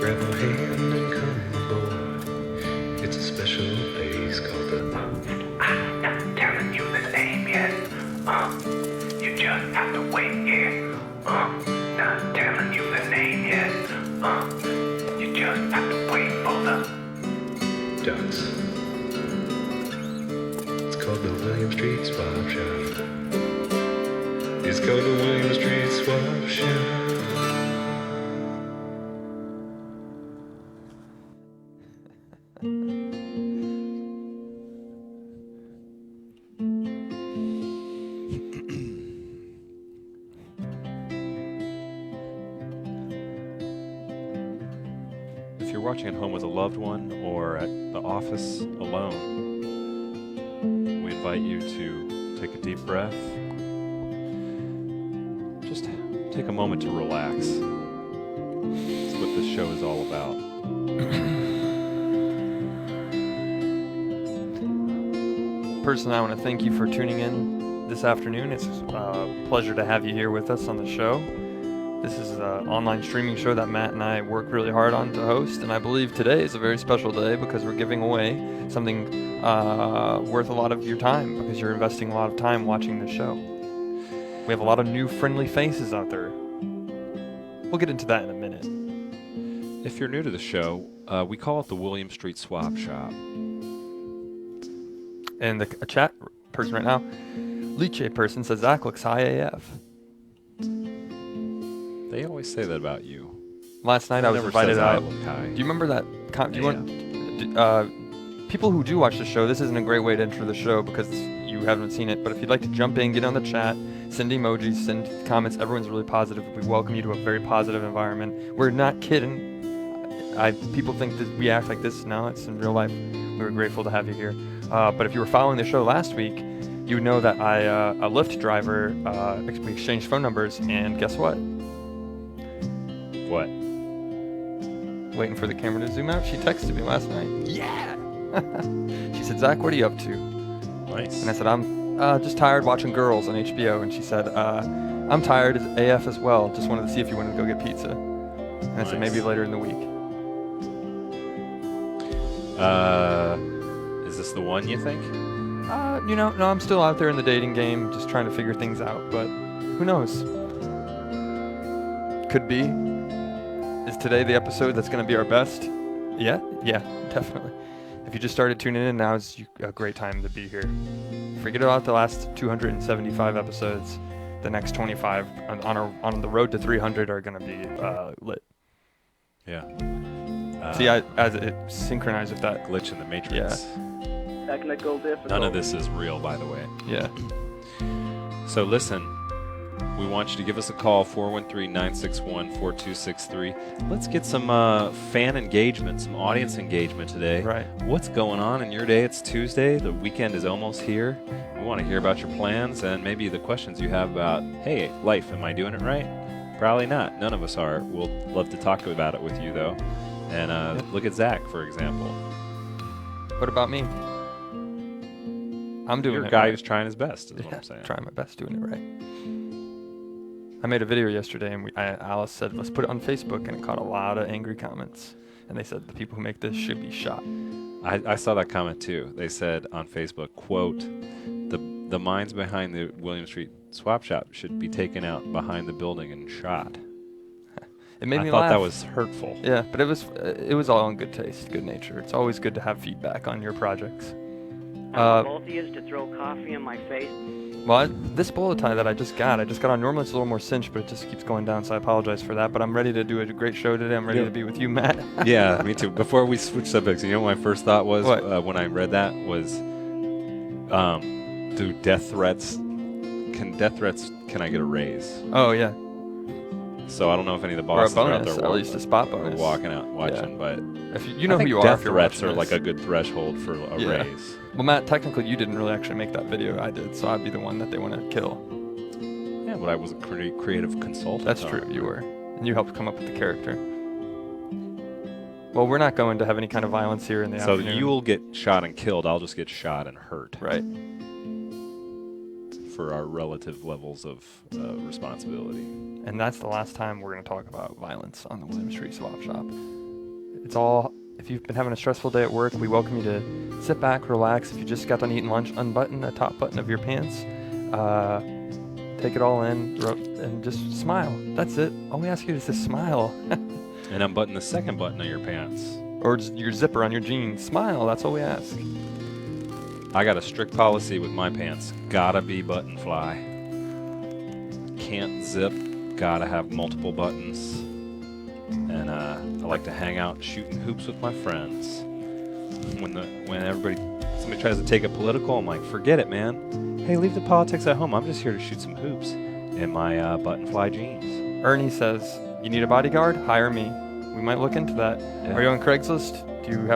grab my hand and come aboard. It's a special place called the... I'm not telling you the name yet. You just have to wait here. Not telling you the name yet. You just have to wait for the... Ducks. It's called the William Street Swap Shop. It's called the William Street Swap Shop. If you're watching at home with a loved one or at the office alone, we invite you to take a deep breath. Just take a moment to relax. That's what this show is all about. Personally, I want to thank you for tuning in this afternoon. It's a pleasure to have you here with us on the show. This is an online streaming show that Matt and I work really hard on to host, and I believe today is a very special day because we're giving away something worth a lot of your time because you're investing a lot of time watching the show. We have a lot of new friendly faces out there. We'll get into that in a minute. If you're new to the show, we call it the William Street Swap Shop. And a chat person right now, Liche person says, Zach looks high AF. They always say that about you. Last night I was invited out. Do high. you remember that? Do you want people who do watch the show? This isn't a great way to enter the show because you haven't seen it. But if you'd like to jump in, get on the chat, send emojis, send comments. Everyone's really positive. We welcome you to a very positive environment. We're not kidding. People think that we act like this. No, it's in real life. We were grateful to have you here. But if you were following the show last week, you would know that a Lyft driver, we exchanged phone numbers, and guess what? What? Waiting for the camera to zoom out. She texted me last night. Yeah! She said, Zach, what are you up to? Nice. And I said, I'm just tired watching Girls on HBO. And she said, I'm tired as AF as well. Just wanted to see if you wanted to go get pizza. And I said, maybe later in the week. Is this the one you think? No, I'm still out there in the dating game, just trying to figure things out. But who knows? Could be. Is today the episode that's going to be our best? Yeah, definitely. If you just started tuning in, now is a great time to be here. Forget about the last 275 episodes. The next 25 on the road to 300 are going to be lit. Yeah. See, as it synchronized with that glitch in the Matrix. Yeah. Technical difficulty. None of this is real, by the way. Yeah. So listen, we want you to give us a call, 413-961-4263. Let's get some fan engagement, some audience engagement today. Right. What's going on in your day? It's Tuesday. The weekend is almost here. We want to hear about your plans and maybe the questions you have about, hey, life, am I doing it right? Probably not. None of us are. We'll love to talk about it with you, though. And look at Zach, for example. What about me? I'm doing You're it a guy right. who's trying his best, is what I'm saying. Trying my best doing it right. I made a video yesterday, and Alice said, let's put it on Facebook, and it caught a lot of angry comments. And they said, the people who make this should be shot. I saw that comment, too. They said on Facebook, quote, the minds behind the William Street Swap Shop should be taken out behind the building and shot. It made me laugh. I thought laugh. that was hurtful. Yeah, but it was all in good taste, good nature. It's always good to have feedback on your projects. Both of you to throw coffee in my face. Well, this bow tie that I just got on. Normally it's a little more cinched, but it just keeps going down, so I apologize for that. But I'm ready to do a great show today. I'm ready to be with you, Matt. Yeah, me too. Before we switch subjects, you know what my first thought was when I read that was, do death threats, can I get a raise? Oh, yeah. So I don't know if any of the Or a bosses are out bonus, there at least a spot bonus. walking out watching, but If you know I think who you are. death if you're threats watching are like this. a good threshold for a raise. Well, Matt, technically you didn't really actually make that video. I did, so I'd be the one that they want to kill. Yeah, but I was a pretty creative consultant. That's true, you were. And you helped come up with the character. Well, we're not going to have any kind of violence here in the afternoon. So you'll get shot and killed. I'll just get shot and hurt. Right. For our relative levels of responsibility. And that's the last time we're going to talk about violence on the William Street Swap Shop. It's all. If you've been having a stressful day at work, we welcome you to sit back, relax. If you just got done eating lunch, unbutton the top button of your pants, take it all in, and just smile. That's it. All we ask you is to smile. And unbutton the second button of your pants. Or just your zipper on your jeans. Smile. That's all we ask. I got a strict policy with my pants. Gotta be button fly. Can't zip. Gotta have multiple buttons. And I like to hang out shooting hoops with my friends. When somebody tries to take it political, I'm like, forget it, man. Hey, leave the politics at home. I'm just here to shoot some hoops in my button fly jeans. Ernie says, you need a bodyguard? Hire me. We might look into that. Yeah. Are you on Craigslist?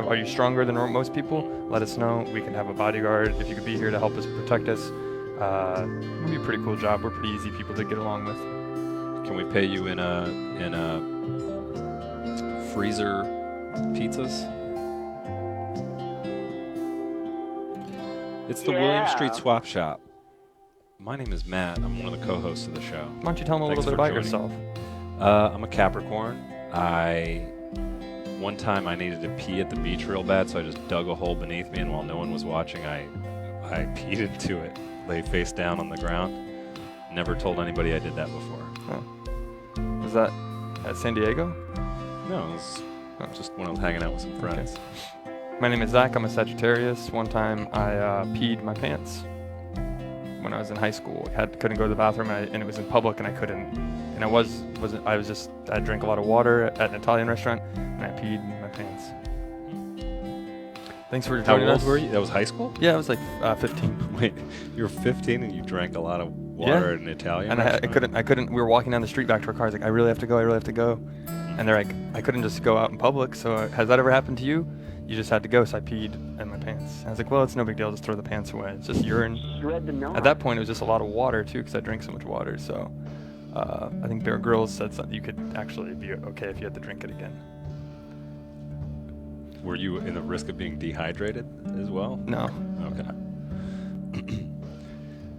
Are you stronger than most people? Let us know. We can have a bodyguard if you could be here to help us protect us. It would be a pretty cool job. We're pretty easy people to get along with. Can we pay you in a freezer pizzas? It's the William Street Swap Shop. My name is Matt. I'm one of the co-hosts of the show. Why don't you tell them a Thanks little bit for about joining. yourself? I'm a Capricorn. One time I needed to pee at the beach real bad, so I just dug a hole beneath me, and while no one was watching, I peed into it. Lay face down on the ground. Never told anybody I did that before. Oh. Was that at San Diego? No, it was just when I was hanging out with some friends. Okay. My name is Zach. I'm a Sagittarius. One time I peed my pants when I was in high school. Couldn't go to the bathroom, and it was in public, and I couldn't. And I drank a lot of water at an Italian restaurant, and I peed in my pants. Thanks for How joining old us. were you? That was high school? Yeah, I was like 15. Wait, you were 15 and you drank a lot of water at an Italian And restaurant? I couldn't. We were walking down the street back to our car. I was like, I really have to go. And they're like, I couldn't just go out in public. So has that ever happened to you? You just had to go, so I peed in my pants. And I was like, well, it's no big deal. Just throw the pants away. It's just urine. Shred the knot. At that point, it was just a lot of water too, because I drank so much water. So I think Bear Grylls said something. You could actually be okay if you had to drink it again. Were you in the risk of being dehydrated as well? No. Okay.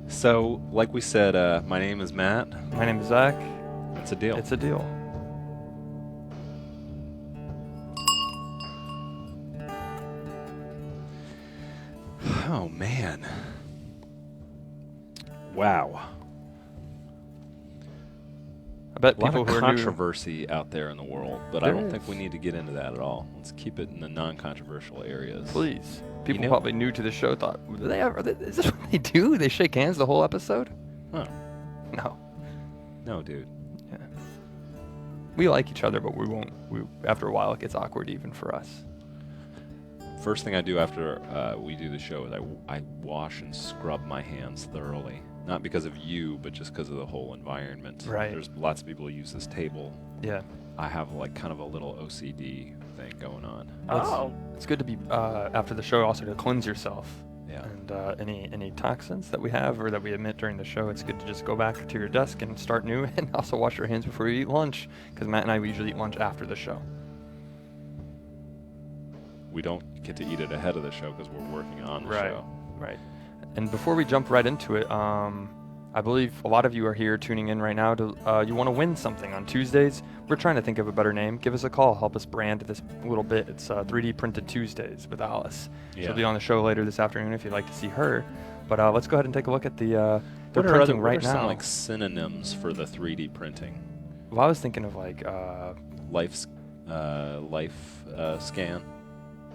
So, like we said, my name is Matt. My name is Zach. It's a deal. It's a deal. Oh, man. Wow. I bet A lot people of who are new. controversy out there in the world, but I There don't think we is. need to get into that at all. Let's keep it in the non-controversial areas. Please. People know- probably new to the show thought, is this what they do? They shake hands the whole episode? Huh. No. No, dude. Yeah. We like each other, but we won't. After a while, it gets awkward even for us. First thing I do after we do the show is I wash and scrub my hands thoroughly. Not because of you, but just because of the whole environment. Right. There's lots of people who use this table. Yeah. I have like kind of a little OCD thing going on. Oh. It's good to be after the show also to cleanse yourself. Yeah. And any toxins that we have or that we emit during the show, it's good to just go back to your desk and start new, and also wash your hands before you eat lunch, because Matt and I we usually eat lunch after the show. We don't get to eat it ahead of the show because we're working on the show. Right. And before we jump right into it, I believe a lot of you are here tuning in right now to you want to win something on Tuesdays. We're trying to think of a better name. Give us a call. Help us brand this a little bit. It's 3D Printed Tuesdays with Alice. Yeah. She'll be on the show later this afternoon if you'd like to see her. But let's go ahead and take a look at the they're What are printing what right are some now. like synonyms for the 3D printing? Well, I was thinking of like Life scan.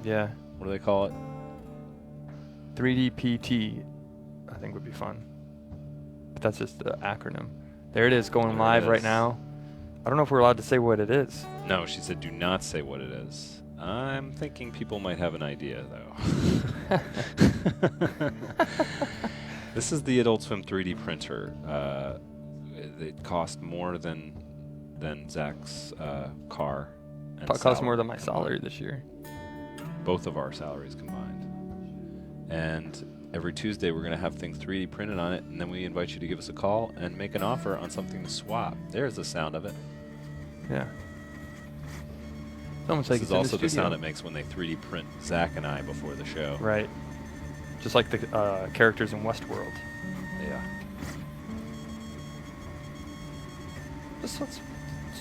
yeah, What do they call it? 3D PT. I think would be fun. But that's just the acronym. There it is, going There it live right is. now. I don't know if we're allowed to say what it is. No, she said do not say what it is. I'm thinking people might have an idea though. This is the Adult Swim 3D printer. It cost more than Zach's car. And It costs more salary than my combined. salary this year. Both of our salaries combined. And every Tuesday we're going to have things 3D printed on it, and then we invite you to give us a call and make an offer on something to swap. There's the sound of it. Yeah. It's almost like This it's is in also the studio. sound it makes when they 3D print Zach and I before the show. Right. Just like the characters in Westworld. Yeah.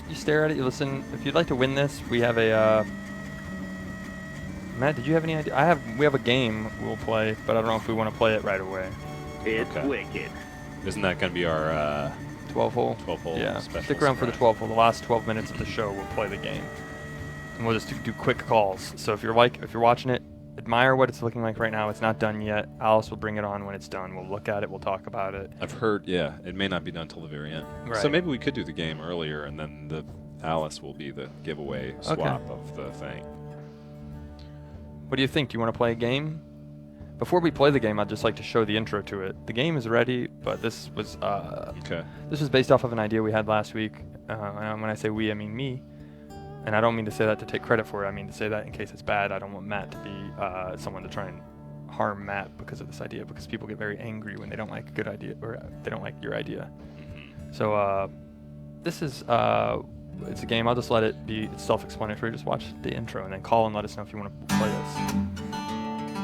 You stare at it, you listen. If you'd like to win this, we have a Matt, did you have any idea? We have a game we'll play, but I don't know if we want to play it right away. It's Okay. wicked. Isn't that going to be our 12 hole. 12 hole Yeah. special? Stick around for the surprise? 12 hole. The last 12 minutes of the show, we'll play the game, and we'll just do quick calls. So if you're watching it, admire what it's looking like right now. It's not done yet. Alice will bring it on when it's done. We'll look at it. We'll talk about it. I've heard, yeah, it may not be done till the very end. So Right. maybe we could do the game earlier, and then the Alice will be the giveaway swap of the thing. What do you think? Do you want to play a game? Before we play the game, I'd just like to show the intro to it. The game is ready, but this was based off of an idea we had last week. And when I say we, I mean me. And I don't mean to say that to take credit for it. I mean to say that in case it's bad. I don't want Matt to be someone to try and harm Matt because of this idea, because people get very angry when they don't like a good idea or they don't like your idea. So this is it's a game. I'll just let it be. It's self-explanatory. Just watch the intro and then call and let us know if you want to play this.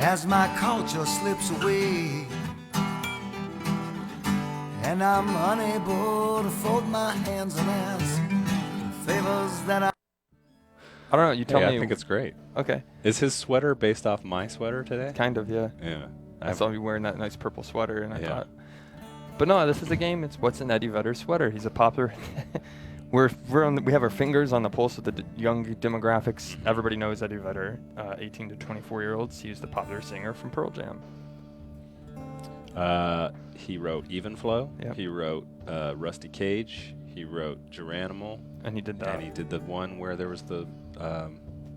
As my culture slips away and I'm unable to fold my hands and ask favors that I I don't know. You tell me. I think it's great. Okay. Is his sweater based off my sweater today? Kind of, yeah. Yeah. I saw you wearing that nice purple sweater, and I Yeah. thought. But no, this is a game. It's what's in Eddie Vedder's sweater. He's a popular. We have our fingers on the pulse of the young demographics. Everybody knows Eddie Vedder, 18 to 24-year-olds. He's the popular singer from Pearl Jam. He wrote Even Flow. Yep. He wrote Rusty Cage. He wrote Geranimal. And he did that. And he did the one where there was the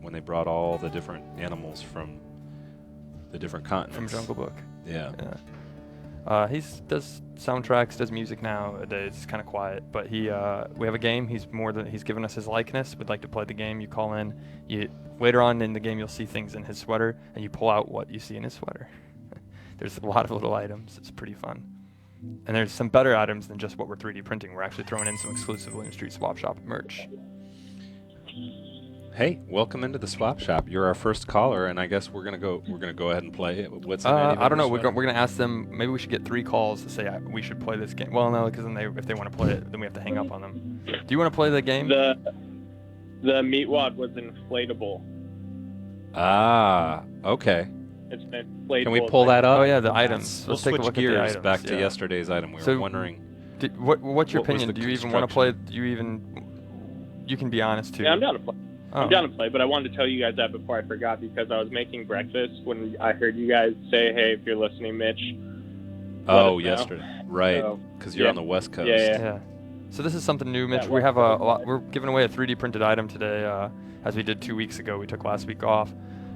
when they brought all the different animals from the different From continents. Jungle Book. Yeah. Yeah. He does soundtracks, does music nowadays. He's kind of quiet, but we have a game. He's given us his likeness. We'd like to play the game. You call in. Later on in the game, you'll see things in his sweater, and you pull out what you see in his sweater. There's a lot of little items. It's pretty fun. And there's some better items than just what we're 3D printing. We're actually throwing in some exclusive William Street Swap Shop merch. Hey, welcome into the swap shop. You're our first caller, and I guess we're gonna go ahead and play it. What's in Eddie I don't know. Vedder's We're sweater? gonna ask them. Maybe we should get 3 calls to say we should play this game. Well, no, because then if they want to play it, then we have to hang up on them. Do you want to play the game? The meat wad was inflatable. Ah, okay. It's an inflatable. Can we pull that up? Oh yeah, the items. We'll Let's take a switch look at the gears items. back to yeah. yesterday's item. We So- were wondering. What's your What was opinion? the Do you even want to play? construction? You can be honest too. Yeah, I'm down to play. Oh. I'm down to play, but I wanted to tell you guys that before I forgot because I was making breakfast when I heard you guys say, "Hey, if you're listening, Mitch." let Oh, us know. yesterday, right? So, Because you're yeah. on the West Coast. Yeah. Yeah. So this is something new, Mitch. Yeah, We have a well- lot. We're giving away a 3D printed item today, as we did 2 weeks ago. We took last week off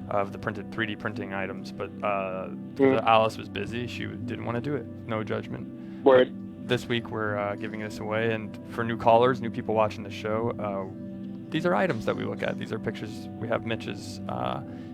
of the 3D printing items, but Alice was busy. She didn't want to do it. No judgment. Word. This week we're giving this away, and for new callers, new people watching the show, these are items that we look at. These are pictures. We have Mitch's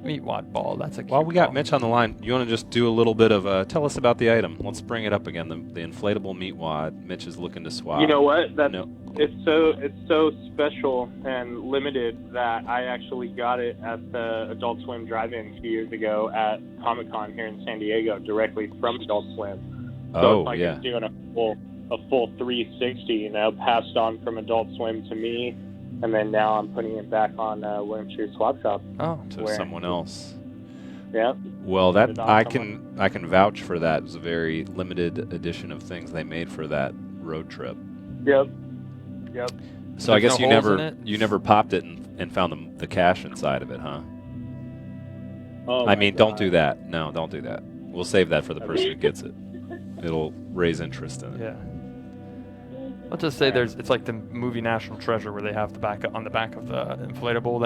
meat wad ball. That's a cute While we got ball. Mitch on the line, you want to just do a little bit of tell us about the item. Let's bring it up again. The inflatable meat wad. Mitch is looking to swap. You know what? No. It's so special and limited that I actually got it at the Adult Swim drive-in 2 years ago at Comic-Con here in San Diego, directly from Adult Swim. So Oh it's like yeah. it's doing a full 360, passed on from Adult Swim to me, and then now I'm putting it back on William Street Swap Shop. Oh, To where- someone else. Yeah. Well, Put it that on I someone. can vouch for that. It was a very limited edition of things they made for that road trip. Yep. So I There's guess no you holes in never it? you never popped it and found the cash inside of it, huh? Oh I my mean, don't God. do that. No, don't do that. We'll save that for the person who gets it. It'll raise interest in it. yeah. Let's just say it's like the movie National Treasure where they have on the back of the inflatable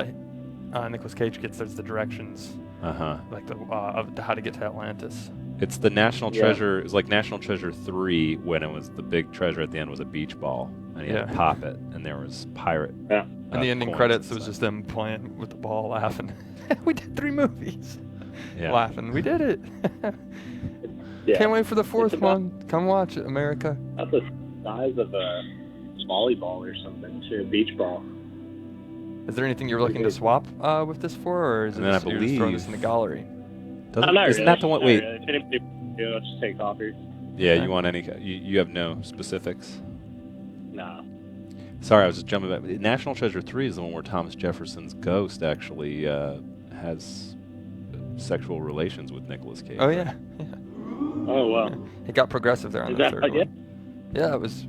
that Nicolas Cage gets. There's the directions, Uh-huh. like of how to get to Atlantis. It's the National Yeah. Treasure. It's like National Treasure 3 when it was the big treasure at the end was a beach ball. And you had to Yeah. pop it, and there was pirate. Yeah. And the ending coins credits was inside. just them playing with the ball, laughing. We did 3 movies. Yeah. Laughing. We did it. Yeah. Can't wait for the 4th about- one. Come watch it, America. About the size of a volleyball or something, too. Beach ball. Is there anything you're looking to swap with this for, or is it And then I just, you're just throwing this in the believe- gallery? Doesn't, Not isn't really, that the one? not Wait, really. If anybody wants to, I'll just take offers. Yeah, you want any? You have no specifics. No. Sorry, I was just jumping back. National Treasure 3 is the one where Thomas Jefferson's ghost actually has sexual relations with Nicolas Cage. Oh right? yeah. Yeah. Oh wow. Yeah. It got progressive there on Is the that third like it? one. Yeah, it was.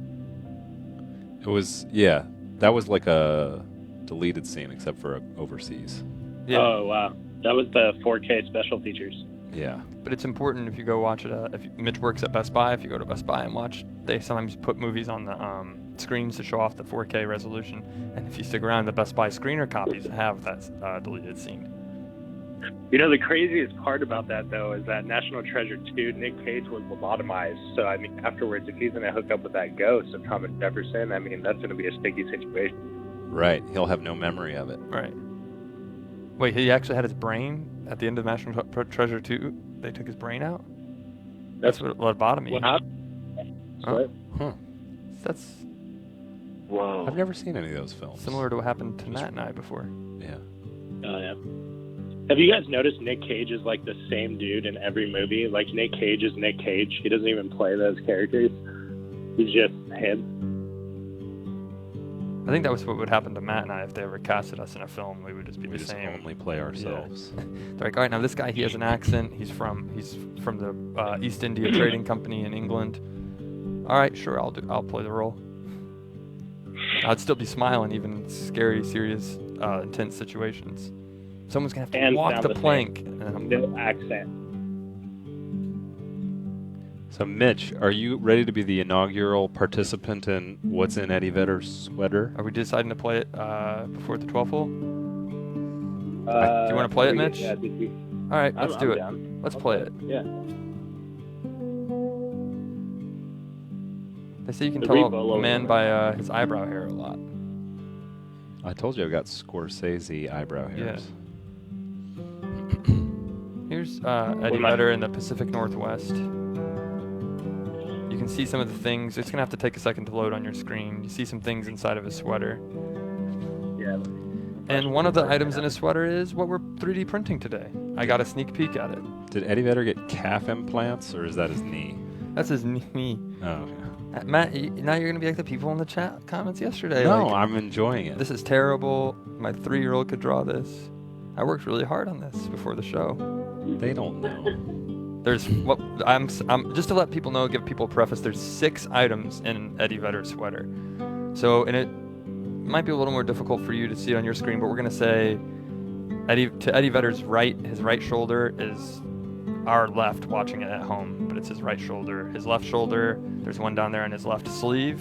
It was, yeah. That was like a deleted scene, except for overseas. Yeah. Oh wow. That was the 4K special features. Yeah. But it's important if you go watch it. Mitch works at Best Buy. If you go to Best Buy and watch, they sometimes put movies on the screens to show off the 4K resolution. And if you stick around, the Best Buy screener copies have that deleted scene. You know, the craziest part about that, though, is that National Treasure 2, Nick Cage was lobotomized. So, I mean, afterwards, if he's going to hook up with that ghost of Thomas Jefferson, I mean, that's going to be a sticky situation. Right. He'll have no memory of it. Right. Wait, he actually had his brain at the end of National Treasure 2? They took his brain out? That's what lobotomy. What happened? Huh? Huh. That's Whoa. I've never seen any of those films. similar to what happened to Matt and I before. Yeah. Oh, yeah. Have you guys noticed Nick Cage is like the same dude in every movie? Like, Nick Cage is Nick Cage. He doesn't even play those characters. He's just him. I think that was what would happen to Matt and I if they ever casted us in a film. We would just be We the just same. only play ourselves. They're like, all right, now this guy, he has an accent. He's from the East India Trading Company in England. All right, sure, I'll play the role. I'd still be smiling even in scary, serious, intense situations. Someone's gonna have to And walk sound the the same. plank. And I'm No accent. So, Mitch, are you ready to be the inaugural participant in What's in Eddie Vedder's Sweater? Are we deciding to play it before the 12th hole? Do you want to play it, Mitch? Yeah, did you? All right, let's do it. Down. Let's I'll play it. Yeah. They say you can The tell Repo a man logo. by his eyebrow hair a lot. I told you I've got Scorsese eyebrow hairs. Here's Eddie Vedder in the Pacific Northwest. You can see some of the things. It's going to have to take a second to load on your screen. You see some things inside of his sweater. Yeah. And one of the items in his sweater is what we're 3D printing today. I got a sneak peek at it. Did Eddie Vedder get calf implants, or is that his knee? That's his knee. Oh, okay. Matt, now you're going to be like the people in the chat comments yesterday. No, like, I'm enjoying it. this is terrible. My 3-year-old could draw this. I worked really hard on this before the show. They don't know. There's what I'm just to let people know, give people a preface. There's 6 items in Eddie Vedder's sweater. So, and it might be a little more difficult for you to see on your screen, but we're gonna say Eddie Vedder's right. His right shoulder is our left, watching it at home, but it's his right shoulder. His left shoulder, there's one down there on his left sleeve,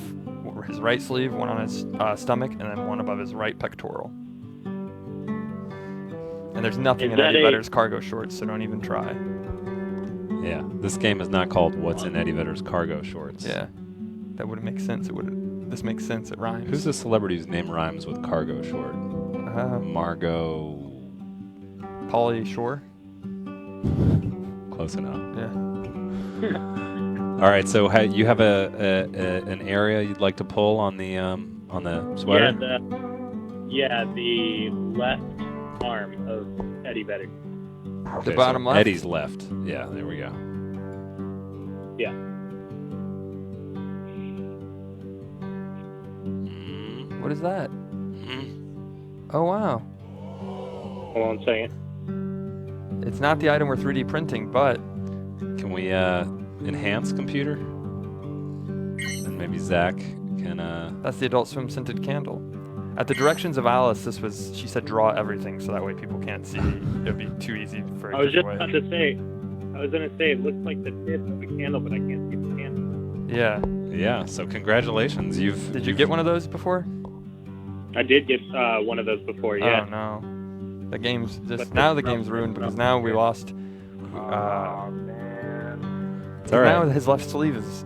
his right sleeve, one on his stomach, and then one above his right pectoral. And there's nothing Is in that Eddie a- Vedder's cargo shorts, so don't even try. Yeah, this game is not called What's in Eddie Vedder's Cargo Shorts. Yeah, that wouldn't make sense. It would. This makes sense. It rhymes. Who's the celebrity whose name rhymes with cargo short? Margot. Pauly Shore? Close enough. Yeah. All right, so you have an area you'd like to pull on the sweater? Yeah, the left arm of Eddie Vedder. Okay, The bottom so left? Eddie's left. Yeah, there we go. Yeah. What is that? Mm. Oh, wow. Hold on a second. It's not the item we're 3D printing, but Can we enhance computer? And maybe Zach can. that's the Adult Swim scented candle. At the directions of Alice, she said draw everything so that way people can't see. It'd be too easy for a I was just giveaway. about to say, it looks like the tip of a candle, but I can't see the candle. Yeah. Yeah. So congratulations, Did you get one of those before? I did get one of those before, yeah. Oh, no. The game's just, But now the the game's ruined because now we lost. Man. It's all right. Now his left sleeve is.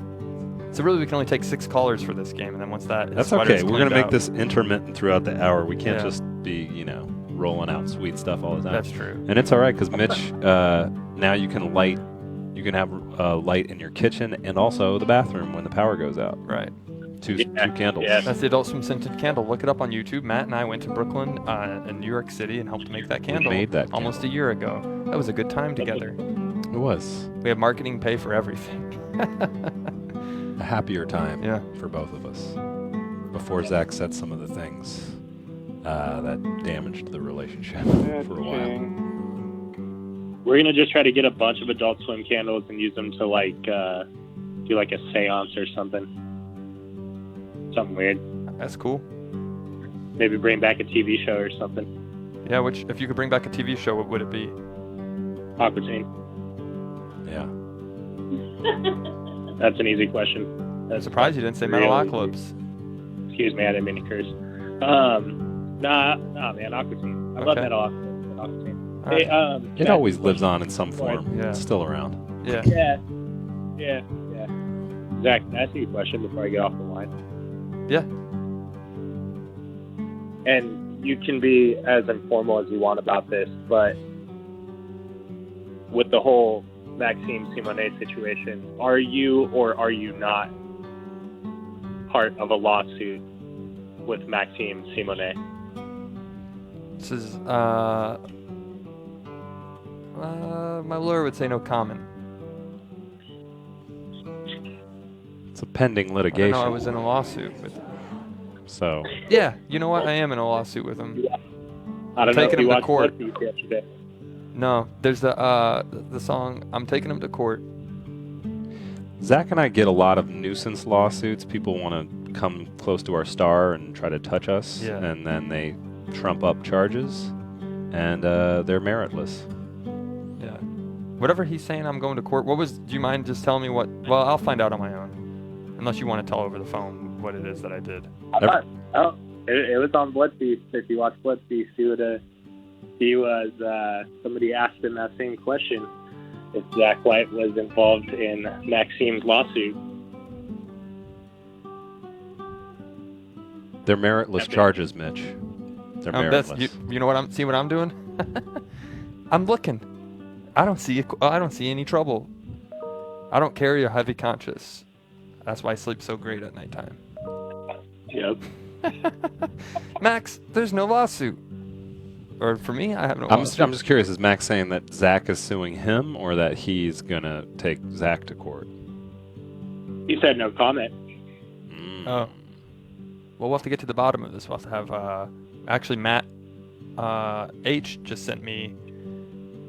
So really, we can only take 6 callers for this game, and then once that, his That's sweater's okay. We're gonna cleaned make out. this intermittent throughout the hour. We can't Yeah. just be, rolling out sweet stuff all the time. That's true. And it's all right because Mitch, now you can have light in your kitchen and also the bathroom when the power goes out. Right. Two Yeah, candles. yeah. That's the Adult Swim scented candle. Look it up on YouTube. Matt and I went to Brooklyn and New York City and helped make that candle. made that almost a year ago. That was a good time together. It was. We have marketing pay for everything. A happier time Yeah. for both of us. Before Zach said some of the things that damaged the relationship for a while. We're gonna just try to get a bunch of Adult Swim candles and use them to like do like a seance or something weird. That's cool. Maybe bring back a TV show or something. Yeah, which, if you could bring back a TV show, what would it be? Aqua Teen. Yeah. That's an easy question. I'm surprised you didn't say really Metalocalypse. Excuse me, I didn't mean to curse. Nah, man, Aqua Teen. I love Okay. Metalocalypse and Aqua Teen. All right. Hey, It Chad, always lives on in some form. Yeah. It's still around. Yeah. Yeah. Zach, can I ask you a question before I get off the line? Yeah. And you can be as informal as you want about this, but with the whole Maxime Simone situation, are you or are you not part of a lawsuit with Maxime Simone? This is, my lawyer would say no comment. It's a pending I litigation. know I was in a lawsuit with him. So, Yeah, you know what? I am in a lawsuit with him. I don't know if Taking you him to watched court. Blood Feast yesterday. No, there's the song, I'm taking him to court. Zach and I get a lot of nuisance lawsuits. People want to come close to our star and try to touch us, Yeah. and then they trump up charges, and they're meritless. Yeah. Whatever he's saying, I'm going to court. Do you mind just telling me what? Well, I'll find out on my own. Unless you want to tell over the phone what it is that I did. It was on Blood Feast. If you watched Blood Feast, somebody asked him that same question. If Zach White was involved in Maxime's lawsuit. They're meritless charges, Mitch. They're meritless. You know what see what I'm doing? I'm looking. I don't see any trouble. I don't carry a heavy conscience. That's why I sleep so great at nighttime. Yep. Max, there's no lawsuit. Or for me, I have no I'm lawsuit. just curious, is Max saying that Zach is suing him or that he's going to take Zach to court? He said no comment. Oh. Well, we'll have to get to the bottom of this. We'll have to have, actually, Matt H. just sent me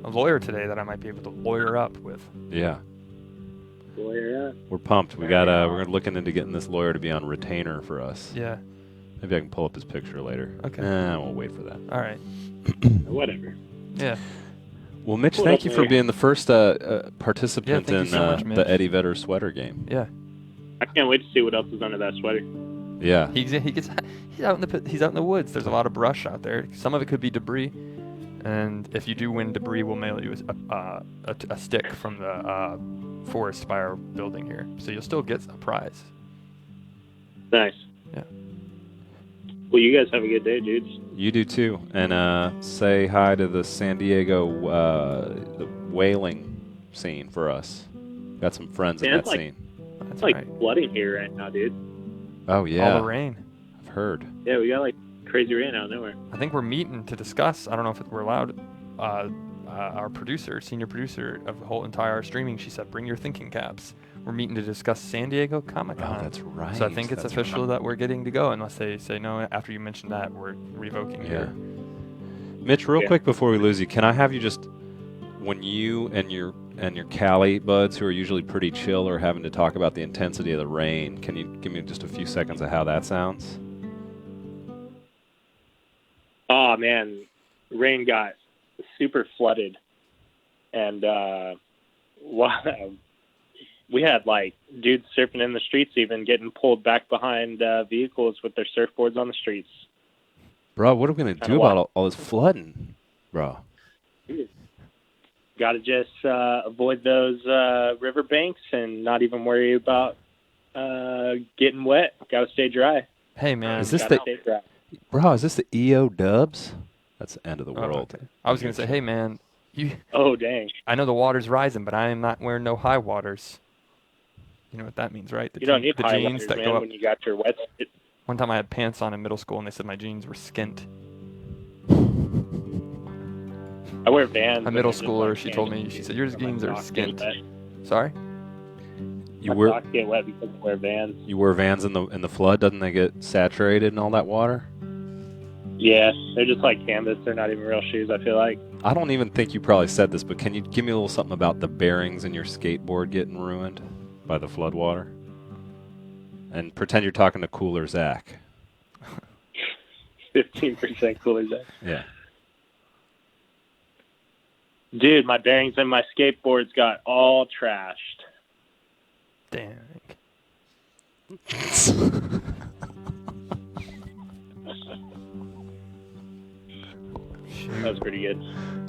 a lawyer today that I might be able to lawyer up with. Yeah. Lawyer. We're pumped. We're looking into getting this lawyer to be on retainer for us. Yeah. Maybe I can pull up his picture later. Okay. We'll wait for that. All right. Whatever. Yeah. Well, Mitch, Pull thank up you for later. being the first participant thank you in so much, Mitch. the Eddie Vedder sweater game. Yeah. I can't wait to see what else is under that sweater. Yeah. He's out in the woods. There's a lot of brush out there. Some of it could be debris. And if you do win debris, we'll mail you a stick from the forest by our building here. So you'll still get a prize. Nice. Yeah. Well, you guys have a good day, dudes. You do too. And say hi to the San Diego the whaling scene for us. Got some friends in Man, that it's like- scene. That's It's like right. flooding here right now, dude. Oh, yeah. All the rain. I've heard. Yeah, we got like crazy rain out of nowhere. I think we're meeting to discuss. I don't know if we're allowed. Our producer, senior producer of the whole entire streaming, she said, "Bring your thinking caps." We're meeting to discuss San Diego Comic-Con. Oh, that's right. So I think it's That's official right. that we're getting to go, unless they say no. After you mentioned that, we're revoking Yeah. your. Mitch, real Yeah. quick before we lose you, can I have you just, when you and your Cali buds, who are usually pretty chill, are having to talk about the intensity of the rain, can you give me just a few seconds of how that sounds? Oh man, rain got super flooded, and wow, we had like dudes surfing in the streets, even getting pulled back behind vehicles with their surfboards on the streets. Bro, what are we going to do Kinda about all this flooding, bro? Got to just avoid those riverbanks and not even worry about getting wet. Got to stay dry. Hey man, Is this Gotta the- stay dry. Bro, is this the EO Dubs? That's the end of the Oh, world. okay. I was gonna say, hey man, Oh dang! I know the water's rising, but I am not wearing no high waters. You know what that means, right? You don't need the high jeans waters, that man, go up. when you got your wet. One time I had pants on in middle school, and they said my jeans were skint. I wear Vans. A and middle they're just, schooler, like, she told candy me, she said, your jeans. jeans I'm are not skint. getting wet. Sorry? You My wear socks get wet because I wear Vans. you wear Vans in the flood. Doesn't they get saturated in all that water? Yeah, they're just like canvas. They're not even real shoes, I feel like. I don't even think you probably said this, but can you give me a little something about the bearings in your skateboard getting ruined by the flood water? And pretend you're talking to Cooler Zach. 15% cooler than. Yeah. Dude, my bearings and my skateboards got all trashed. Dang. That was pretty good.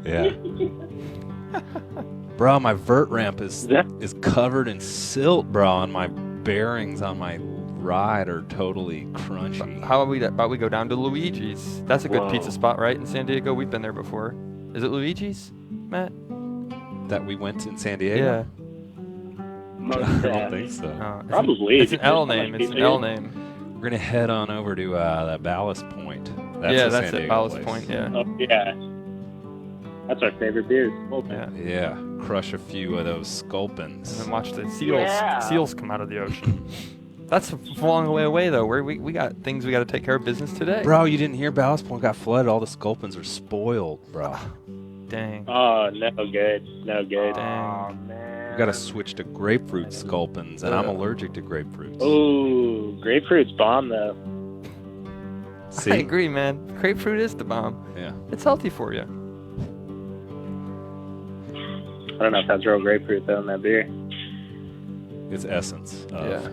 Yeah. Bro, my vert ramp is covered in silt, bro, and my bearings on my ride are totally crunchy. How about we go down to Luigi's? That's a good Whoa. pizza spot, right, in San Diego? We've been there before. Is it Luigi's, Matt? That we went in San Diego? Yeah. I don't think so. Probably. It's an L name. It's an L name. We're going to head on over to that Ballast Point. That's Yeah, the that's San it. Diego Ballast place. Point, yeah. Oh, yeah. That's our favorite beer. Yeah. Yeah, crush a few of those sculpins. And then watch the Yeah. seals come out of the ocean. That's a long way away, though. We got things we got to take care of business today. Bro, you didn't hear Ballast Point got flooded. All the sculpins are spoiled, bro. Dang. Oh, no good. No good. Dang. We got to switch to grapefruit sculpins, and I'm allergic to grapefruits. Ooh, grapefruit's bomb, though. See? I agree, man. Grapefruit is the bomb. Yeah. It's healthy for you. I don't know if that's real grapefruit, though, in that beer. It's essence. Yeah.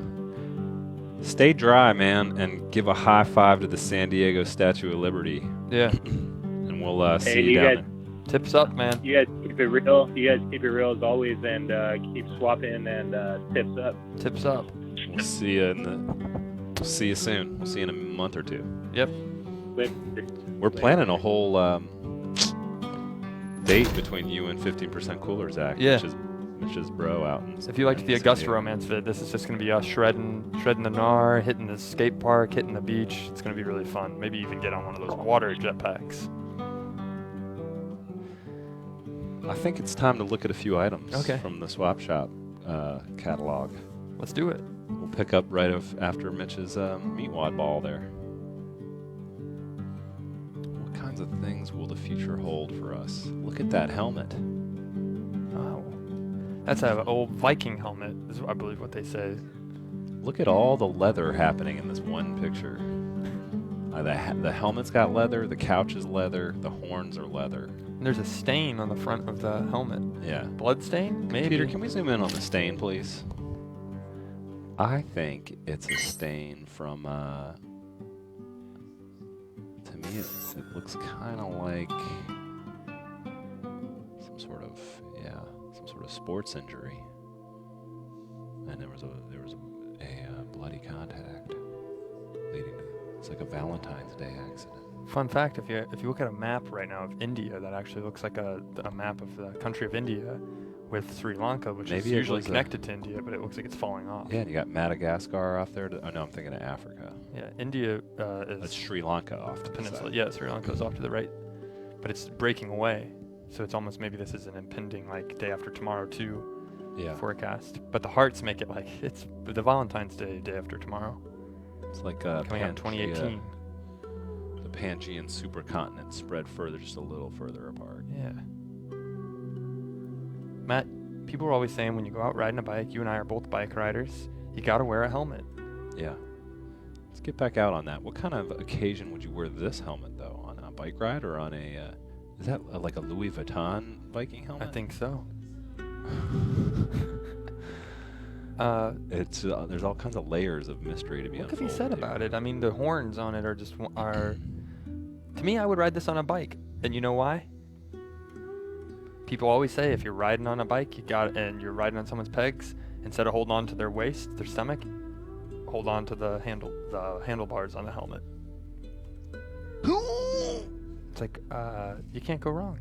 Stay dry, man, and give a high five to the San Diego Statue of Liberty, Yeah. and we'll see Hey, you you down guys- Tips up, man. You guys keep it real. You guys keep it real as always, and keep swapping and tips up. Tips up. there. We'll see you see you soon. We'll see you in a month or two. Yep. We're planning a whole date between you and 15% Cooler Zach, Yeah. which is bro out. If you liked in the San Augusta Diego. romance vid, this is just gonna be us shredding the gnar, hitting the skate park, hitting the beach. It's gonna be really fun. Maybe even get on one of those water jetpacks. I think it's time to look at a few items Okay. from the Swap Shop catalog. Let's do it. We'll pick up right after Mitch's meat wad ball there. What kinds of things will the future hold for us? Look at that helmet. Oh, that's an old Viking helmet, is I believe what they say. Look at all the leather happening in this one picture. The helmet's got leather, the couch is leather, the horns are leather. And there's a stain on the front of the helmet. Yeah. Blood stain? Maybe. Peter, can we zoom in on the stain, please? I think it's a stain from, to me it looks kind of like some sort of sports injury. And there was a bloody contact leading to, it's like a Valentine's Day accident. Fun fact: if you look at a map right now of India, that actually looks like a map of the country of India, with Sri Lanka, which is Maybe it usually was connected to India, but it looks like it's falling off. Yeah, and you got Madagascar off there. Oh no, I'm thinking of Africa. Yeah, India That's is Sri Lanka off to the peninsula. side. Yeah, Sri Lanka is off to the right, but it's breaking away. So it's almost maybe this is an impending like day after tomorrow too Yeah. forecast. But the hearts make it like it's the Valentine's Day day after tomorrow, It's like coming out in 2018. The Pangean supercontinent spread further, just a little further apart. Yeah. Matt, people are always saying when you go out riding a bike, you and I are both bike riders, you gotta wear a helmet. Yeah. Let's get back out on that. What kind of occasion would you wear this helmet, though? On a bike ride or on a... is that like a Louis Vuitton biking helmet? I think so. It's there's all kinds of layers of mystery to be What could be unfolded said here. about it? I mean, the horns on it are just are. To me, I would ride this on a bike, and you know why? People always say if you're riding on a bike, and you're riding on someone's pegs, instead of holding on to their waist, their stomach, hold on to the handlebars on the helmet. It's like you can't go wrong.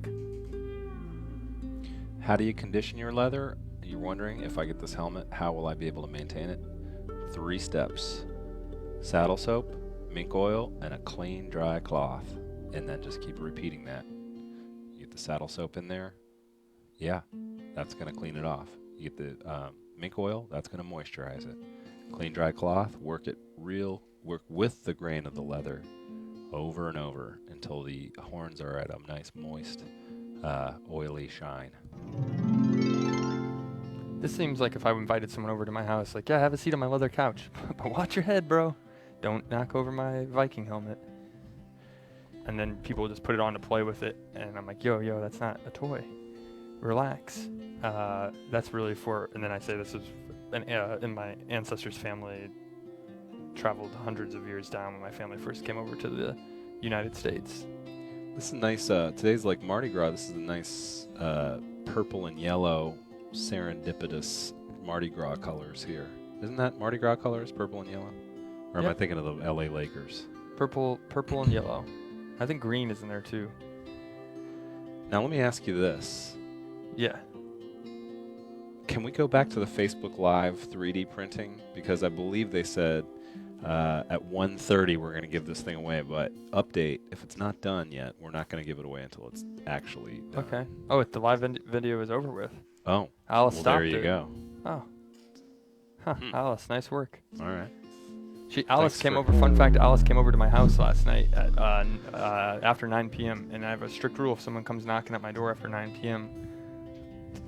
How do you condition your leather? You're wondering, if I get this helmet, how will I be able to maintain it? 3 steps. Saddle soap, mink oil, and a clean, dry cloth. And then just keep repeating that. You get the saddle soap in there. Yeah, that's going to clean it off. You get the mink oil, that's going to moisturize it. Clean, dry cloth, work with the grain of the leather over and over until the horns are at a nice, moist, oily shine. This seems like if I invited someone over to my house, like, yeah, have a seat on my leather couch, but watch your head, bro. Don't knock over my Viking helmet. And then people just put it on to play with it, and I'm like, yo, that's not a toy. Relax. That's really for, and then I say this is in my ancestors' family, traveled hundreds of years down when my family first came over to the United States. This is nice. Today's like Mardi Gras. This is a nice purple and yellow serendipitous Mardi Gras colors here. Isn't that Mardi Gras colors, purple and yellow? Or am I thinking of the LA Lakers? Purple and yellow. I think green is in there too. Now let me ask you this. Yeah. Can we go back to the Facebook Live 3D printing? Because I believe they said at 1:30 we're going to give this thing away, but update, if it's not done yet, we're not going to give it away until it's actually done. Okay. Oh, the live video is over with. Oh. Alice well, stopped there you it. go. Oh. Huh. Alice, nice work. All right. Alice came over. Fun fact: Alice came over to my house last night at after 9 p.m. And I have a strict rule: if someone comes knocking at my door after 9 p.m.,